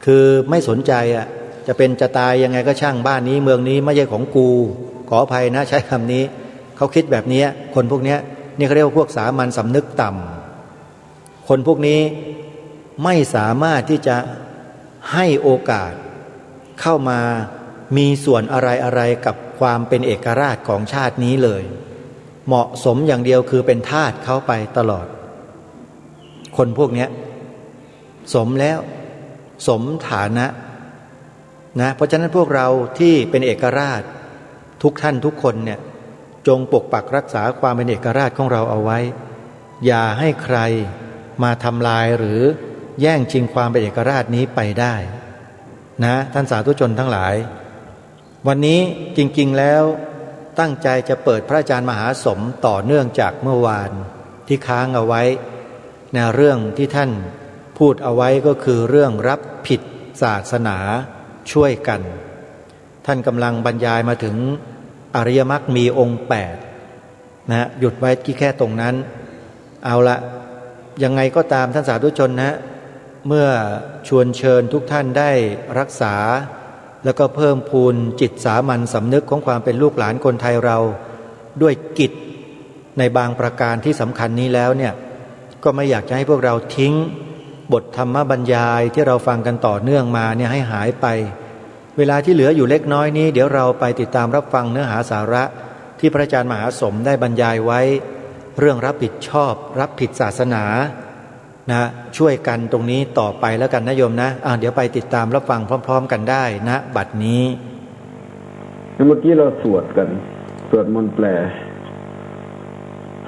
[SPEAKER 9] คือไม่สนใจจะเป็นจะตายยังไงก็ช่างบ้านนี้เมืองนี้ไม่ใช่ของกูขออภัยนะใช้คำนี้เขาคิดแบบนี้คนพวกนี้นี่เขาเรียกว่าพวกสามัญสำนึกต่ำคนพวกนี้ไม่สามารถที่จะให้โอกาสเข้ามา มีส่วนอะไรกับความเป็นเอกราชของชาตินี้เลย เหมาะสมอย่างเดียวคือเป็นทาสเขาไปตลอดคนพวกนี้สมแล้วสมฐานะนะเพราะฉะนั้นพวกเราที่เป็นเอกราชทุกท่านทุกคนเนี่ยจงปกปักรักษาความเป็นเอกราชของเราเอาไว้อย่าให้ใครมาทำลายหรือแย่งชิงความเป็นเอกราชนี้ไปได้นะท่านสาธุชนทั้งหลายวันนี้จริงๆแล้วตั้งใจจะเปิดพระอาจารย์มหาสมต่อเนื่องจากเมื่อวานที่ค้างเอาไว้ในเรื่องที่ท่านพูดเอาไว้ก็คือเรื่องรับผิดศาสนาช่วยกันท่านกำลังบรรยายมาถึงอริยมรรคมีองค์8นะหยุดไว้ที่แค่ตรงนั้นเอาละยังไงก็ตามท่านสาธุชนนะเมื่อชวนเชิญทุกท่านได้รักษาแล้วก็เพิ่มพูนจิตสามัญสำนึกของความเป็นลูกหลานคนไทยเราด้วยกิจในบางประการที่สำคัญนี้แล้วเนี่ยก็ไม่อยากจะให้พวกเราทิ้งบทธรรมบรรยายที่เราฟังกันต่อเนื่องมาเนี่ยให้หายไปเวลาที่เหลืออยู่เล็กน้อยนี้เดี๋ยวเราไปติดตามรับฟังเนื้อหาสาระที่พระอาจารย์มหาสมได้บรรยายไว้เรื่องรับผิดชอบรับผิดศาสนานะช่วยกันตรงนี้ต่อไปแล้วกันนะโยมนะเดี๋ยวไปติดตามรับฟังพร้อมๆกันได้นะบัดนี้
[SPEAKER 10] เมื่อกี้เราสวดกันสวดมนต์แปล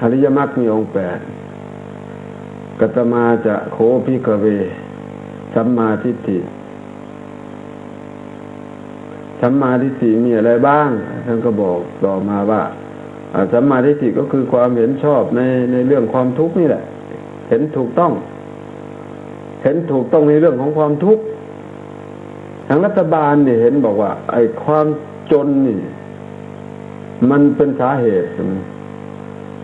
[SPEAKER 10] อริยมรรคมีองค์8กัตมาจะโคภิกขเวสัมมาทิฏฐิสัมมาทิฏฐิมีอะไรบ้างท่านก็บอกต่อมาว่าสัมมาทิฏฐิก็คือความเห็นชอบในเรื่องความทุกข์นี่แหละเห็นถูกต้องในเรื่องของความทุกข์ทางรัฐบาลเนี่ยเห็นบอกว่าไอ้ความจนนี่มันเป็นสาเหตุพระ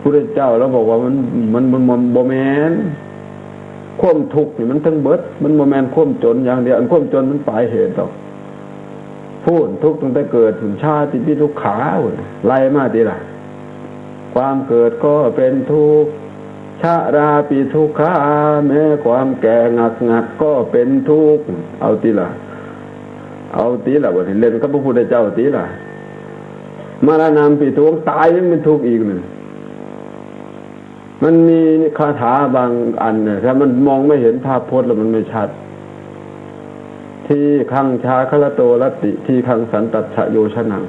[SPEAKER 10] พุทธเจ้าแล้วบอกว่ามันบ่แม่นความทุกข์นี่มันทั้งเบิดมันบ่แม่นความจนอย่างเดียวอันความจนมันปลายเหตุดอกพูดทุกข์ตั้งแต่เกิดถึงชาติที่ทุกขาไล่มาทีละความเกิดก็เป็นทุกข์ชราปีทุกขาแม้ความแก่งักก็เป็นทุกข์เอาทีละบ่เล่นกับพระพุทธเจ้าทีละมรณะปีทุกข์ตายยังเป็นทุกข์อีกนึงมันมีคาถาบางอันเนี่ยถ้ามันมองไม่เห็นภาพพจน์แล้วมันไม่ชัดที่คังชาคลโตรติที่คังสันตัชโยชนัง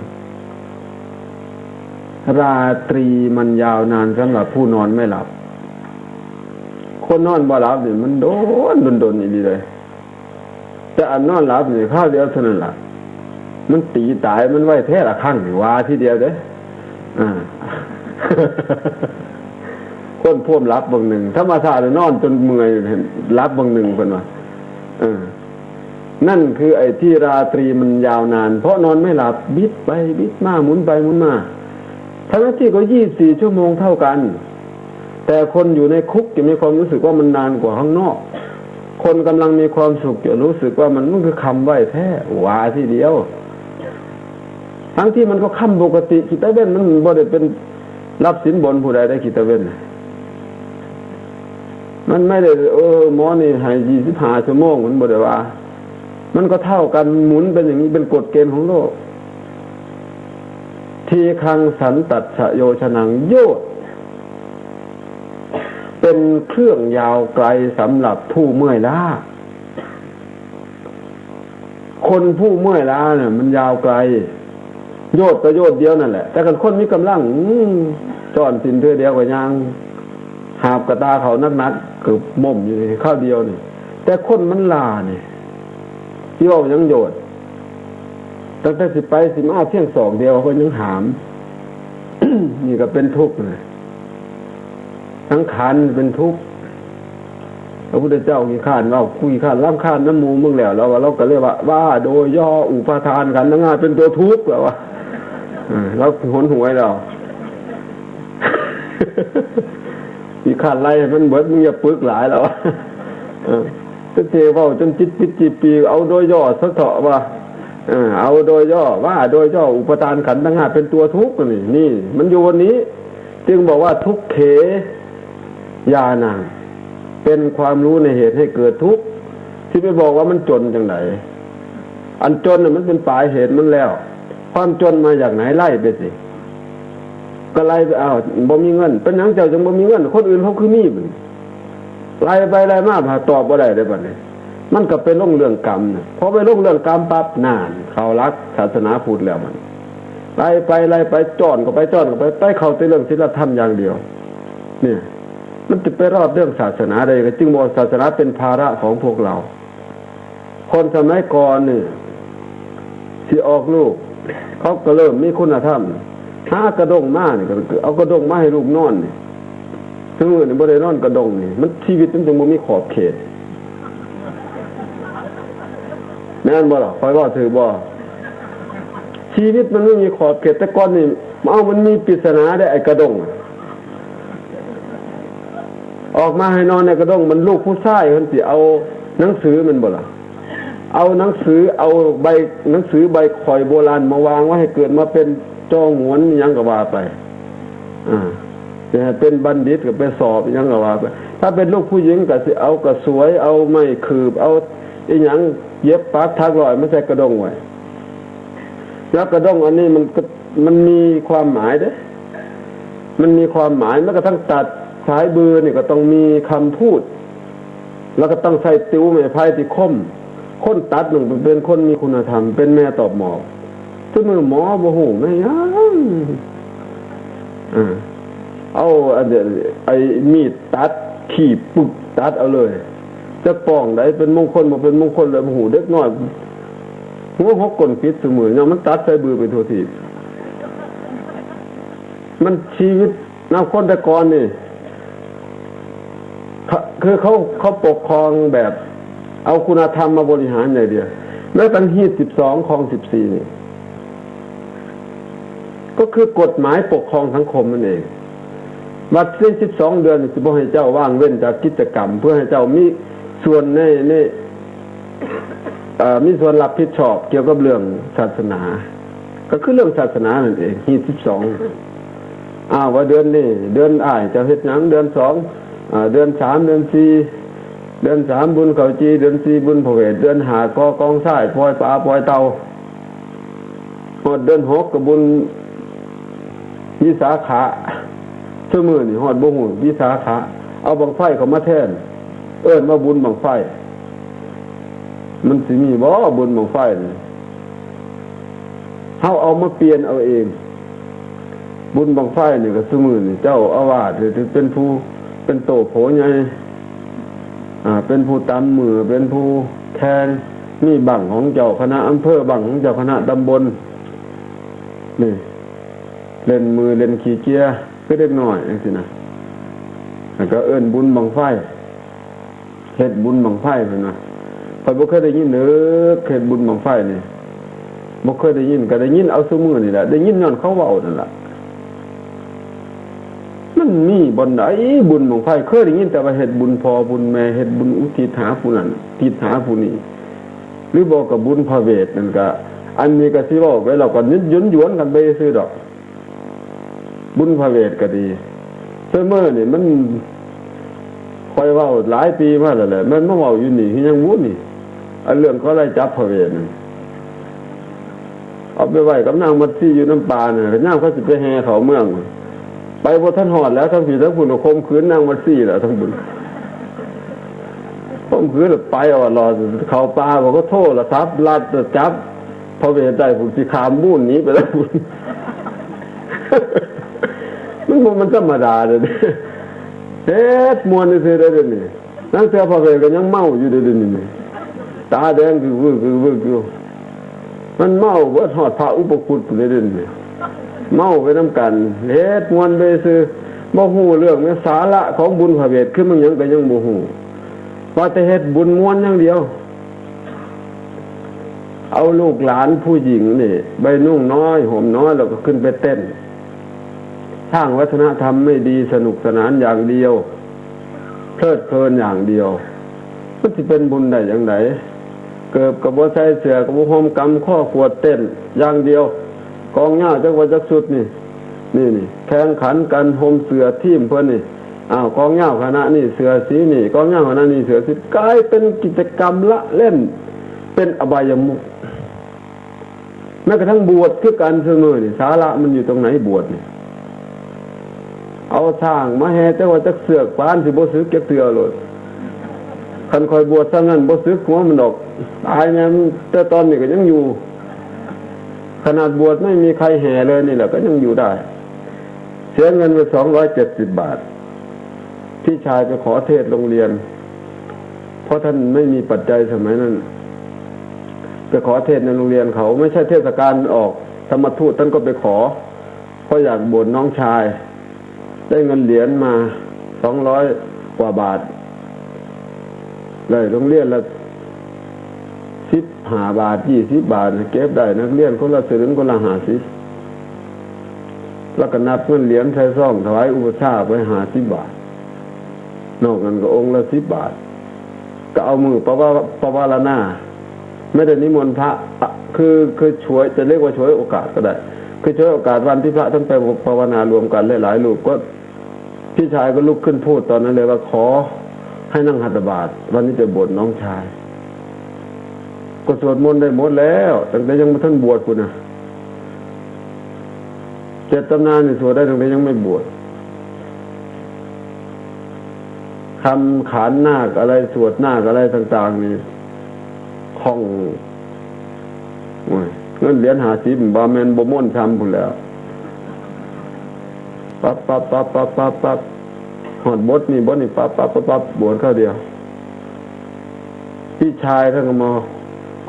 [SPEAKER 10] ราตรีมันยาวนานสำหรับผู้นอนไม่หลับคนนอนบ่หลับเนี่ยมันโดนนี่เลยแต่อันนอนหลับเนี่ยข้าวเดียวเท่านั้นล่ะมันตีตายมันไว้แท้ละครั้งนี่ว่าทีเดียวเด้คนพ่วมรับบางหนึ่งธรรมชาตินอนจนเมื่อยรับบางหนึ่งเป็นว่านั่นคือไอ้ที่ราตรีมันยาวนานเพราะนอนไม่หลับบิดไปบิดมาหมุนไปหมุนมาทั้งที่ก็24 ชั่วโมงเท่ากันแต่คนอยู่ในคุกจะมีความรู้สึกว่ามันนานกว่าข้างนอกคนกำลังมีความสุขจะรู้สึกว่ามันคือคำไหว้แท้ว่าทีเดียวทั้งที่มันก็คำปกติกิตเว้นมันบ่ได้เป็นรับสินบนผู้ใดได้กิตเว้นมันไม่ได้หมอนี่ให้25 ชั่วโมงมันบ่ได้ว่ามันก็เท่ากันหมุนเป็นอย่างนี้เป็นกฎเกณฑ์ของโลกทีคังสันตัชโยชนังโยชน์เป็นเครื่องยาวไกลสำหรับผู้เมื่อยล้าคนผู้เมื่อยล้าเนี่ยมันยาวไกลโยชน์ก็โยชน์เดียวนั่นแหละแต่คนมีกำลังจอนสินเทื่อเดียวก็ยังหาบกระตาเขานักๆคือม่มอยู่ในข้าวเดียวนี่แต่คนมันลานี่ที่ว่ายังโยชน์ตั้งแต่สิไปสิมาเที่ยง2เดียวก็ยังหาม นี่ก็เป็นทุกข์นะสังขารเป็นทุกข์พระพุทธเจ้าขี้ข้านว่าคุยข้านร่ำข้านน้ำมูมึงแล้วเราก็เรียกว่าโดยย่ออุปาทานขันธ์ทั้ง 5เป็นตัวทุกข์แล้วว่าเราหนหวยเราขี้ข้านไล่มันเบิดมึงอย่าปึกหลายแล้วจะเทว่าจนจิตปิดจิตปีเอาโดยย่อสักเถาะว่าเอาโดยย่อว่าโดยย่ออุปทานขันธ์ทั้ง 5เป็นตัวทุกข์นี่มันอยู่วันนี้จึงบอกว่าทุกเขญาณังเป็นความรู้ในเหตุให้เกิดทุกข์ที่ไปบอกว่ามันจนจังไหน อันจนน่ะมันเป็นปลายเหตุมันแล้วความจนมาจากไหนไล่ไปสิก็ไล่ไปเอาบ่มีเงินเป็นหยังเจ้าจังบ่มีเงินคนอื่นเขาคือมีบ่ไล่ไปไล่มาหาตอบบ่ได้เด้บัดนี้มันก็เป็นเรื่องกรรมนะพอไปเรื่องกรรมปั๊บนานเขารักศาสนาพุทธแล้วมันไล่ไปจ้อนก็ไปเข้าแต่เรื่องศีลธรรมอย่างเดียวเนี่ยมันจะไปรอดเรื่องศาสนาได้ก็จึงบอกศาสนาเป็นภาระของพวกเราคนสมัยก่อนนี่ที่ออกลูกเขาก็เริ่มมีคุณธรรมหากระดงมานี่ก็เอากระดงมาให้ลูกนอนนี่ซึ่งนี่บ่ได้นอนกระดงนี่มันชีวิตมันจึงบ่มีขอบเขตแม่นบ่ล่ะคอยว่าถือบ่ชีวิตมันไม่มีขอบเขตแต่ก่อนนี่มันมีปริศนาได้ไอ้กระดงออกมาให้นอนในกระดงมันลูกผู้ชายเพิ่นสิเอาหนังสือมันบ่ล่ะเอาหนังสือเอาใบหนังสือใบข่อยโบราณมาวางไว้ให้เกิดมาเป็นจอหงวนหยังก็ว่าไปเป็นบัณฑิตก็ไปสอบหยังก็ว่าไปถ้าเป็นลูกผู้หญิงก็สิเอากระสวยเอาไม้คืบเอาอีหยังเย็บปักทักร้อยไม่ใช่กระดงไว้แล้วกระดงอันนี้มันมีความหมายเด้มันมีความหมายแม้กระทั่งตัดสายบือนี่ก็ต้องมีคำพูดแล้วก็ต้องใส่ติ้วไม้ไผ่ที่คมคนตัดหนึ่งเป็นคนมีคุณธรรมเป็นแม่ตอบหมอซึ่งมือหมอบ่ฮู้แม่ยังเอาไอ้มีดตัดขีบปึกตัดเอาเลยจะป้องได้เป็นมงคลบ่เป็นมงคลแล้วบ่ฮู้เด็กน้อยหัวหกก้นปิดเสมอยังมันตัดใส่บือไปทั่วทีมันชีวิตน้ำคนแต่ก่อนนี่คือเขาปกครองแบบเอาคุณธรรมมาบริหารอย่างเดียวแม้ตั้งฮีด12ครอง14นี่ก็คือกฎหมายปกครองสังคมนั่นเองวัดเส้น12 เดือนสิบ่ให้เจ้าว่างเว้นจากกิจกรรมเพื่อให้เจ้ามีส่วนในมีส่วนรับผิดชอบเกี่ยวกับเรื่องศาสนาก็คือเรื่องศาสนานั่นเองฮีด12ว่าเดือนนี้เดือนอ้ายจะเฮ็ดหยังเดือน2เดือน3เดือน4เดือน3บุญเขาจีเดือน4บุญพระเวทเดือน5กองทรายปล่อยปลาปล่อยเต่าหมดเดือน6ก็บุญวิสาขะชั่วมื้อนี่ฮอดบ่ฮู้วิสาขะเอาบังไฟเข้ามาแทนเอิ้นว่าบุญบังไฟมันสิมีบ่บุญบังไฟนี่เฮาเอามาเปลี่ยนเอาเองบุญบังไฟนี่ก็ชั่วมื้อนี่เจ้าอาวาสหรือเป็นผู้เป็นโตโผใหญ่เป็นผู้ตำมือเป็นผู้แทนมีบังของเจ้าคณะอำเภอบังของเจ้าคณะตำบลนี่เล่นมือเล่นขี้เกียร์ก็เล็กน้อยจังซี่นะแล้วก็เอิ้นบุญบังไฟเฮ็ดบุญบังไฟเพิ่นว่าข้อยบ่เคยได้ยินเด้อเฮ็ดบุญบังไฟนี่บ่เคยได้ยินก็ได้ยินเอาซุมื้อนี่แหละได้ยินย้อนเขาเว้านั่นล่ะมันมีบ่ได้บุญบังไฟเคยได้ยินแต่ว่าเฮ็ดบุญพ่อบุญแม่เฮ็ดบุญอุทิศหาผู้นั้นทิศหาผู้นี้หรือบ่ก็บุญพระเวทนั่นก็อันนี้ก็สิเว้าไว้แล้วก็นิดหยวนๆกันไปซื่อดอกบุญพระเวทก็ดีเสมอนี่มันคอยเว้าหลายปีมาแล้วแหละมันมาเว้าอยู่นี่คือยังวุ้นนี่อันเรื่องเขาไล่จับพระเวทนั่นเอาไปไว้กับนางมัดซี่อยู่น้ำปาน่ะนางเขาสิไปแห่เขาเมืองไปบ่ทันฮอดแล้วทั้งพี่ทั้งผู้คมขืนนางมัดซี่แล้วทั้งบุญคมขืนแล้วไปเอารอเข้าป่าบ่ก็โทรศัพท์ลัดจับพระเวทได้ผู้สิขามบุญหนีไปแล้วบุญมันธรรมดาเลยเฮ็ดมวนซื่อได้เด้อนี่นั่งเสือพระเวทก็ยังเมาอยู่เด้อนี่ตาแดงคืออยู่มันเมาบ่ทอดพระอุปคุตเลยเด้อนี่เมาไปนำกันเฮ็ดมวนไปซื่อบ่ฮู้เรื่องสาระของบุญพระเวทคือมันหยังก็ยังบ่ฮู้ว่าแต่เฮ็ดบุญมวนอย่างเดียวเอาลูกหลานผู้หญิงนี่ใบนุ่งน้อยห่มน้อยแล้วก็ขึ้นไปเต้นสร้างวัฒนธรรมไม่ดีสนุกสนานอย่างเดียวเพลิดเพลินอย่างเดียวมันสิเป็นบุญได้อย่างไรเกิดกับบ่ใส่เสื้อกับบ่ห่มกำข้อขวดเต้นอย่างเดียวกองหญ้าจักว่าจักสุดนี่แข่งขันกันห่มเสื้อทีมเพิ่นนี่กองหญ้าคณะนี่เสื้อสีนี่กองหญ้าคณะนี่เสื้อสีกลายเป็นกิจกรรมละเล่นเป็นอบายมุข แม้กระทั่งบวชคือการเสมอนี่สาระมันอยู่ตรงไหนบวชนี่เอาสร้างมาแห่แต่ว่าจักเสือกปานสิบ่ซึกเก็บเตือเลยคันคอยบวชซะงั้นบ่ซึกหัวมันดอกตายแม่นแต่ตอนนี้ก็ยังอยู่ขนาดบวชไม่มีใครแห่เลยนี่แหละก็ยังอยู่ได้เสียเงินไป270 บาทพี่ชายไปขอเทศโรงเรียนเพราะท่านไม่มีปัจจัยสมัยนั้นไปขอเทศในโรงเรียนเขาไม่ใช่เทศกาลออกธรรมทูตท่านก็ไปขอเพราะอยากบวชน้องชายได้เงินเหรียญมา200 กว่าบาทเลยโรงเรียนละ15 บาท20 บาทเก็บได้นักเรียนคนละ10คนละ50แล้วก็นับเงินเหรียญใส่ซองถวายอุปชาไป50 บาทนอกนั้นก็องค์ละ10 บาทก็เอามือปวารณาไม่ได้นิมนต์พระคือช่วยจะเรียกว่าช่วยโอกาสก็ได้คือช่วยโอกาสวันที่พระท่านไปภาวนารวมกันหลายๆรูปก็พี่ชายก็ลุกขึ้นพูดตอนนั้นเลยว่าขอให้นั่งหัตถบาตรวันนี้จะบวชน้องชายก็สวดมนต์ได้หมดแล้วตั้งแต่ยังไม่ท่านบวชคุณนะ7 ตำนานนี่สวดได้ตั้งแต่ยังไม่บวชคำขานนาคอะไรสวดนาคอะไรต่างๆนี่คล่องเงินเหรียญ50 บาทแมนบ่ม่วนช้ำพุ่นแล้วปั๊บหอดบทนี่ปั๊บบวชเข้าเดียวพี่ชายท่านก็มา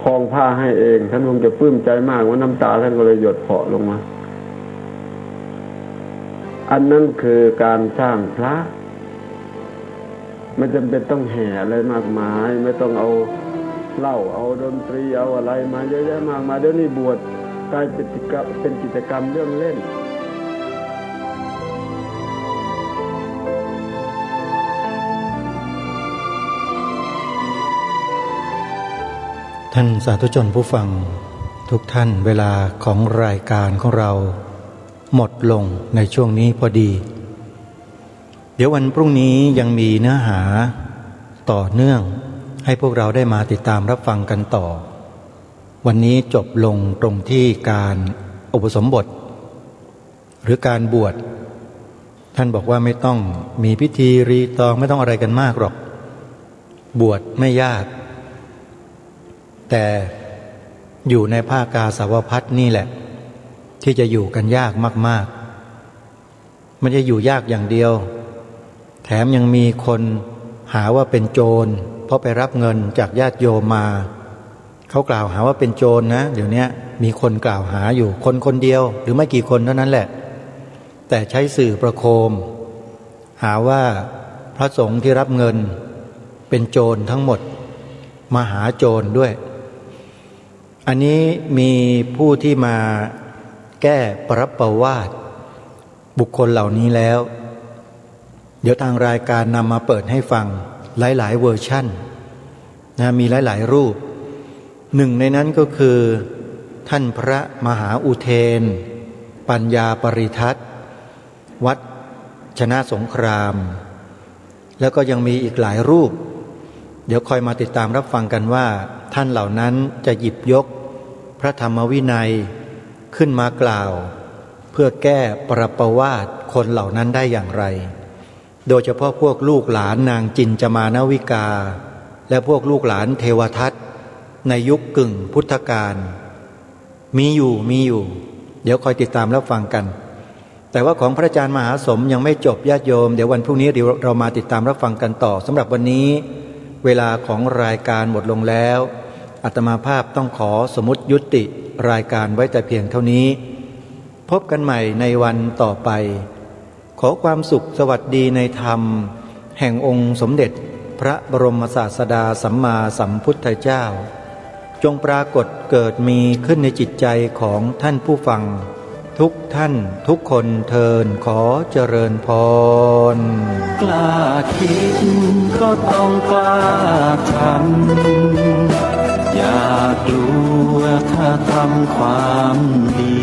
[SPEAKER 10] คลองผ้าให้เองท่านคงจะปลื้มใจมากว่าน้ำตาท่านก็เลยหยดเผาะลงมาอันนั้นคือการสร้างพระไม่จำเป็นต้องแห่อะไรมากมายไม่ต้องเอาเหล้าเอาดนตรีเอาอะไรมาเยอะแยะมากมายเดี๋ยวนี้บวชกลายเป็นกิจกรรมเรื่องเล่น
[SPEAKER 9] ท่านสาธุชนผู้ฟังทุกท่านเวลาของรายการของเราหมดลงในช่วงนี้พอดีเดี๋ยววันพรุ่งนี้ยังมีเนื้อหาต่อเนื่องให้พวกเราได้มาติดตามรับฟังกันต่อวันนี้จบลงตรงที่การอุปสมบทหรือการบวชท่านบอกว่าไม่ต้องมีพิธีรีตองไม่ต้องอะไรกันมากหรอกบวชไม่ยากแต่อยู่ในภาคกาสาวพัสนี่แหละที่จะอยู่กันยากมากๆไม่ได้อยู่ยากอย่างเดียวแถมยังมีคนหาว่าเป็นโจรเพราะไปรับเงินจากญาติโยมมาเขากล่าวหาว่าเป็นโจรนะเดี๋ยวนี้มีคนกล่าวหาอยู่คนเดียวหรือไม่กี่คนเท่านั้นแหละแต่ใช้สื่อประโคมหาว่าพระสงฆ์ที่รับเงินเป็นโจรทั้งหมดมาหาโจรด้วยอันนี้มีผู้ที่มาแก้ปรับประวาทบุคคลเหล่านี้แล้วเดี๋ยวทางรายการนำมาเปิดให้ฟังหลายๆเวอร์ชั่นนะมีหลายๆรูปหนึ่งในนั้นก็คือท่านพระมหาอุเทนปัญญาปริทัศน์วัดชนะสงครามแล้วก็ยังมีอีกหลายรูปเดี๋ยวคอยมาติดตามรับฟังกันว่าท่านเหล่านั้นจะหยิบยกพระธรรมวินัยขึ้นมากล่าวเพื่อแก้ปรับประวาทคนเหล่านั้นได้อย่างไรโดยเฉพาะพวกลูกหลานนางจินจมานวิกาและพวกลูกหลานเทวทัตในยุคกึ่งพุทธกาลมีอยู่เดี๋ยวคอยติดตามรับฟังกันแต่ว่าของพระอาจารย์มหาสมยังไม่จบญาติโยมเดี๋ยววันพรุ่งนี้เรามาติดตามรับฟังกันต่อสำหรับวันนี้เวลาของรายการหมดลงแล้วอาตมาภาพต้องขอสมมุติยุติรายการไว้แต่เพียงเท่านี้พบกันใหม่ในวันต่อไปขอความสุขสวัสดีในธรรมแห่งองค์สมเด็จพระบรมศาสดาสัมมาสัมพุทธเจ้าจงปรากฏเกิดมีขึ้นในจิตใจของท่านผู้ฟังทุกท่านทุกคนเทินขอเจริญพร
[SPEAKER 7] กล้าคิดก็ต้องกล้าทำอย่ากลัวถ้าทำความดี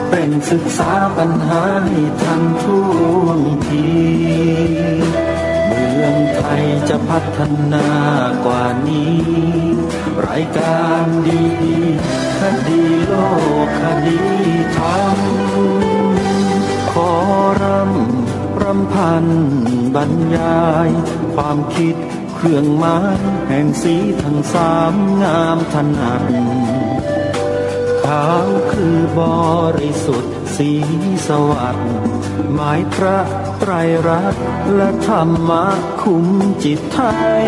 [SPEAKER 7] เป็นศึกษาปัญหาให้ทันท่วงทีเมืองไทยจะพัฒนากว่านี้รายการดี คดีโลกคดีธรรมขอรำพันบรรยายความคิดเครื่องหมายแห่งสีทั้งสามงามถนัดขาวคือบริสุทธิ์สีสวัสดิ์หมายพระไตรรัตน์และธรรมะคุ้มจิตไทย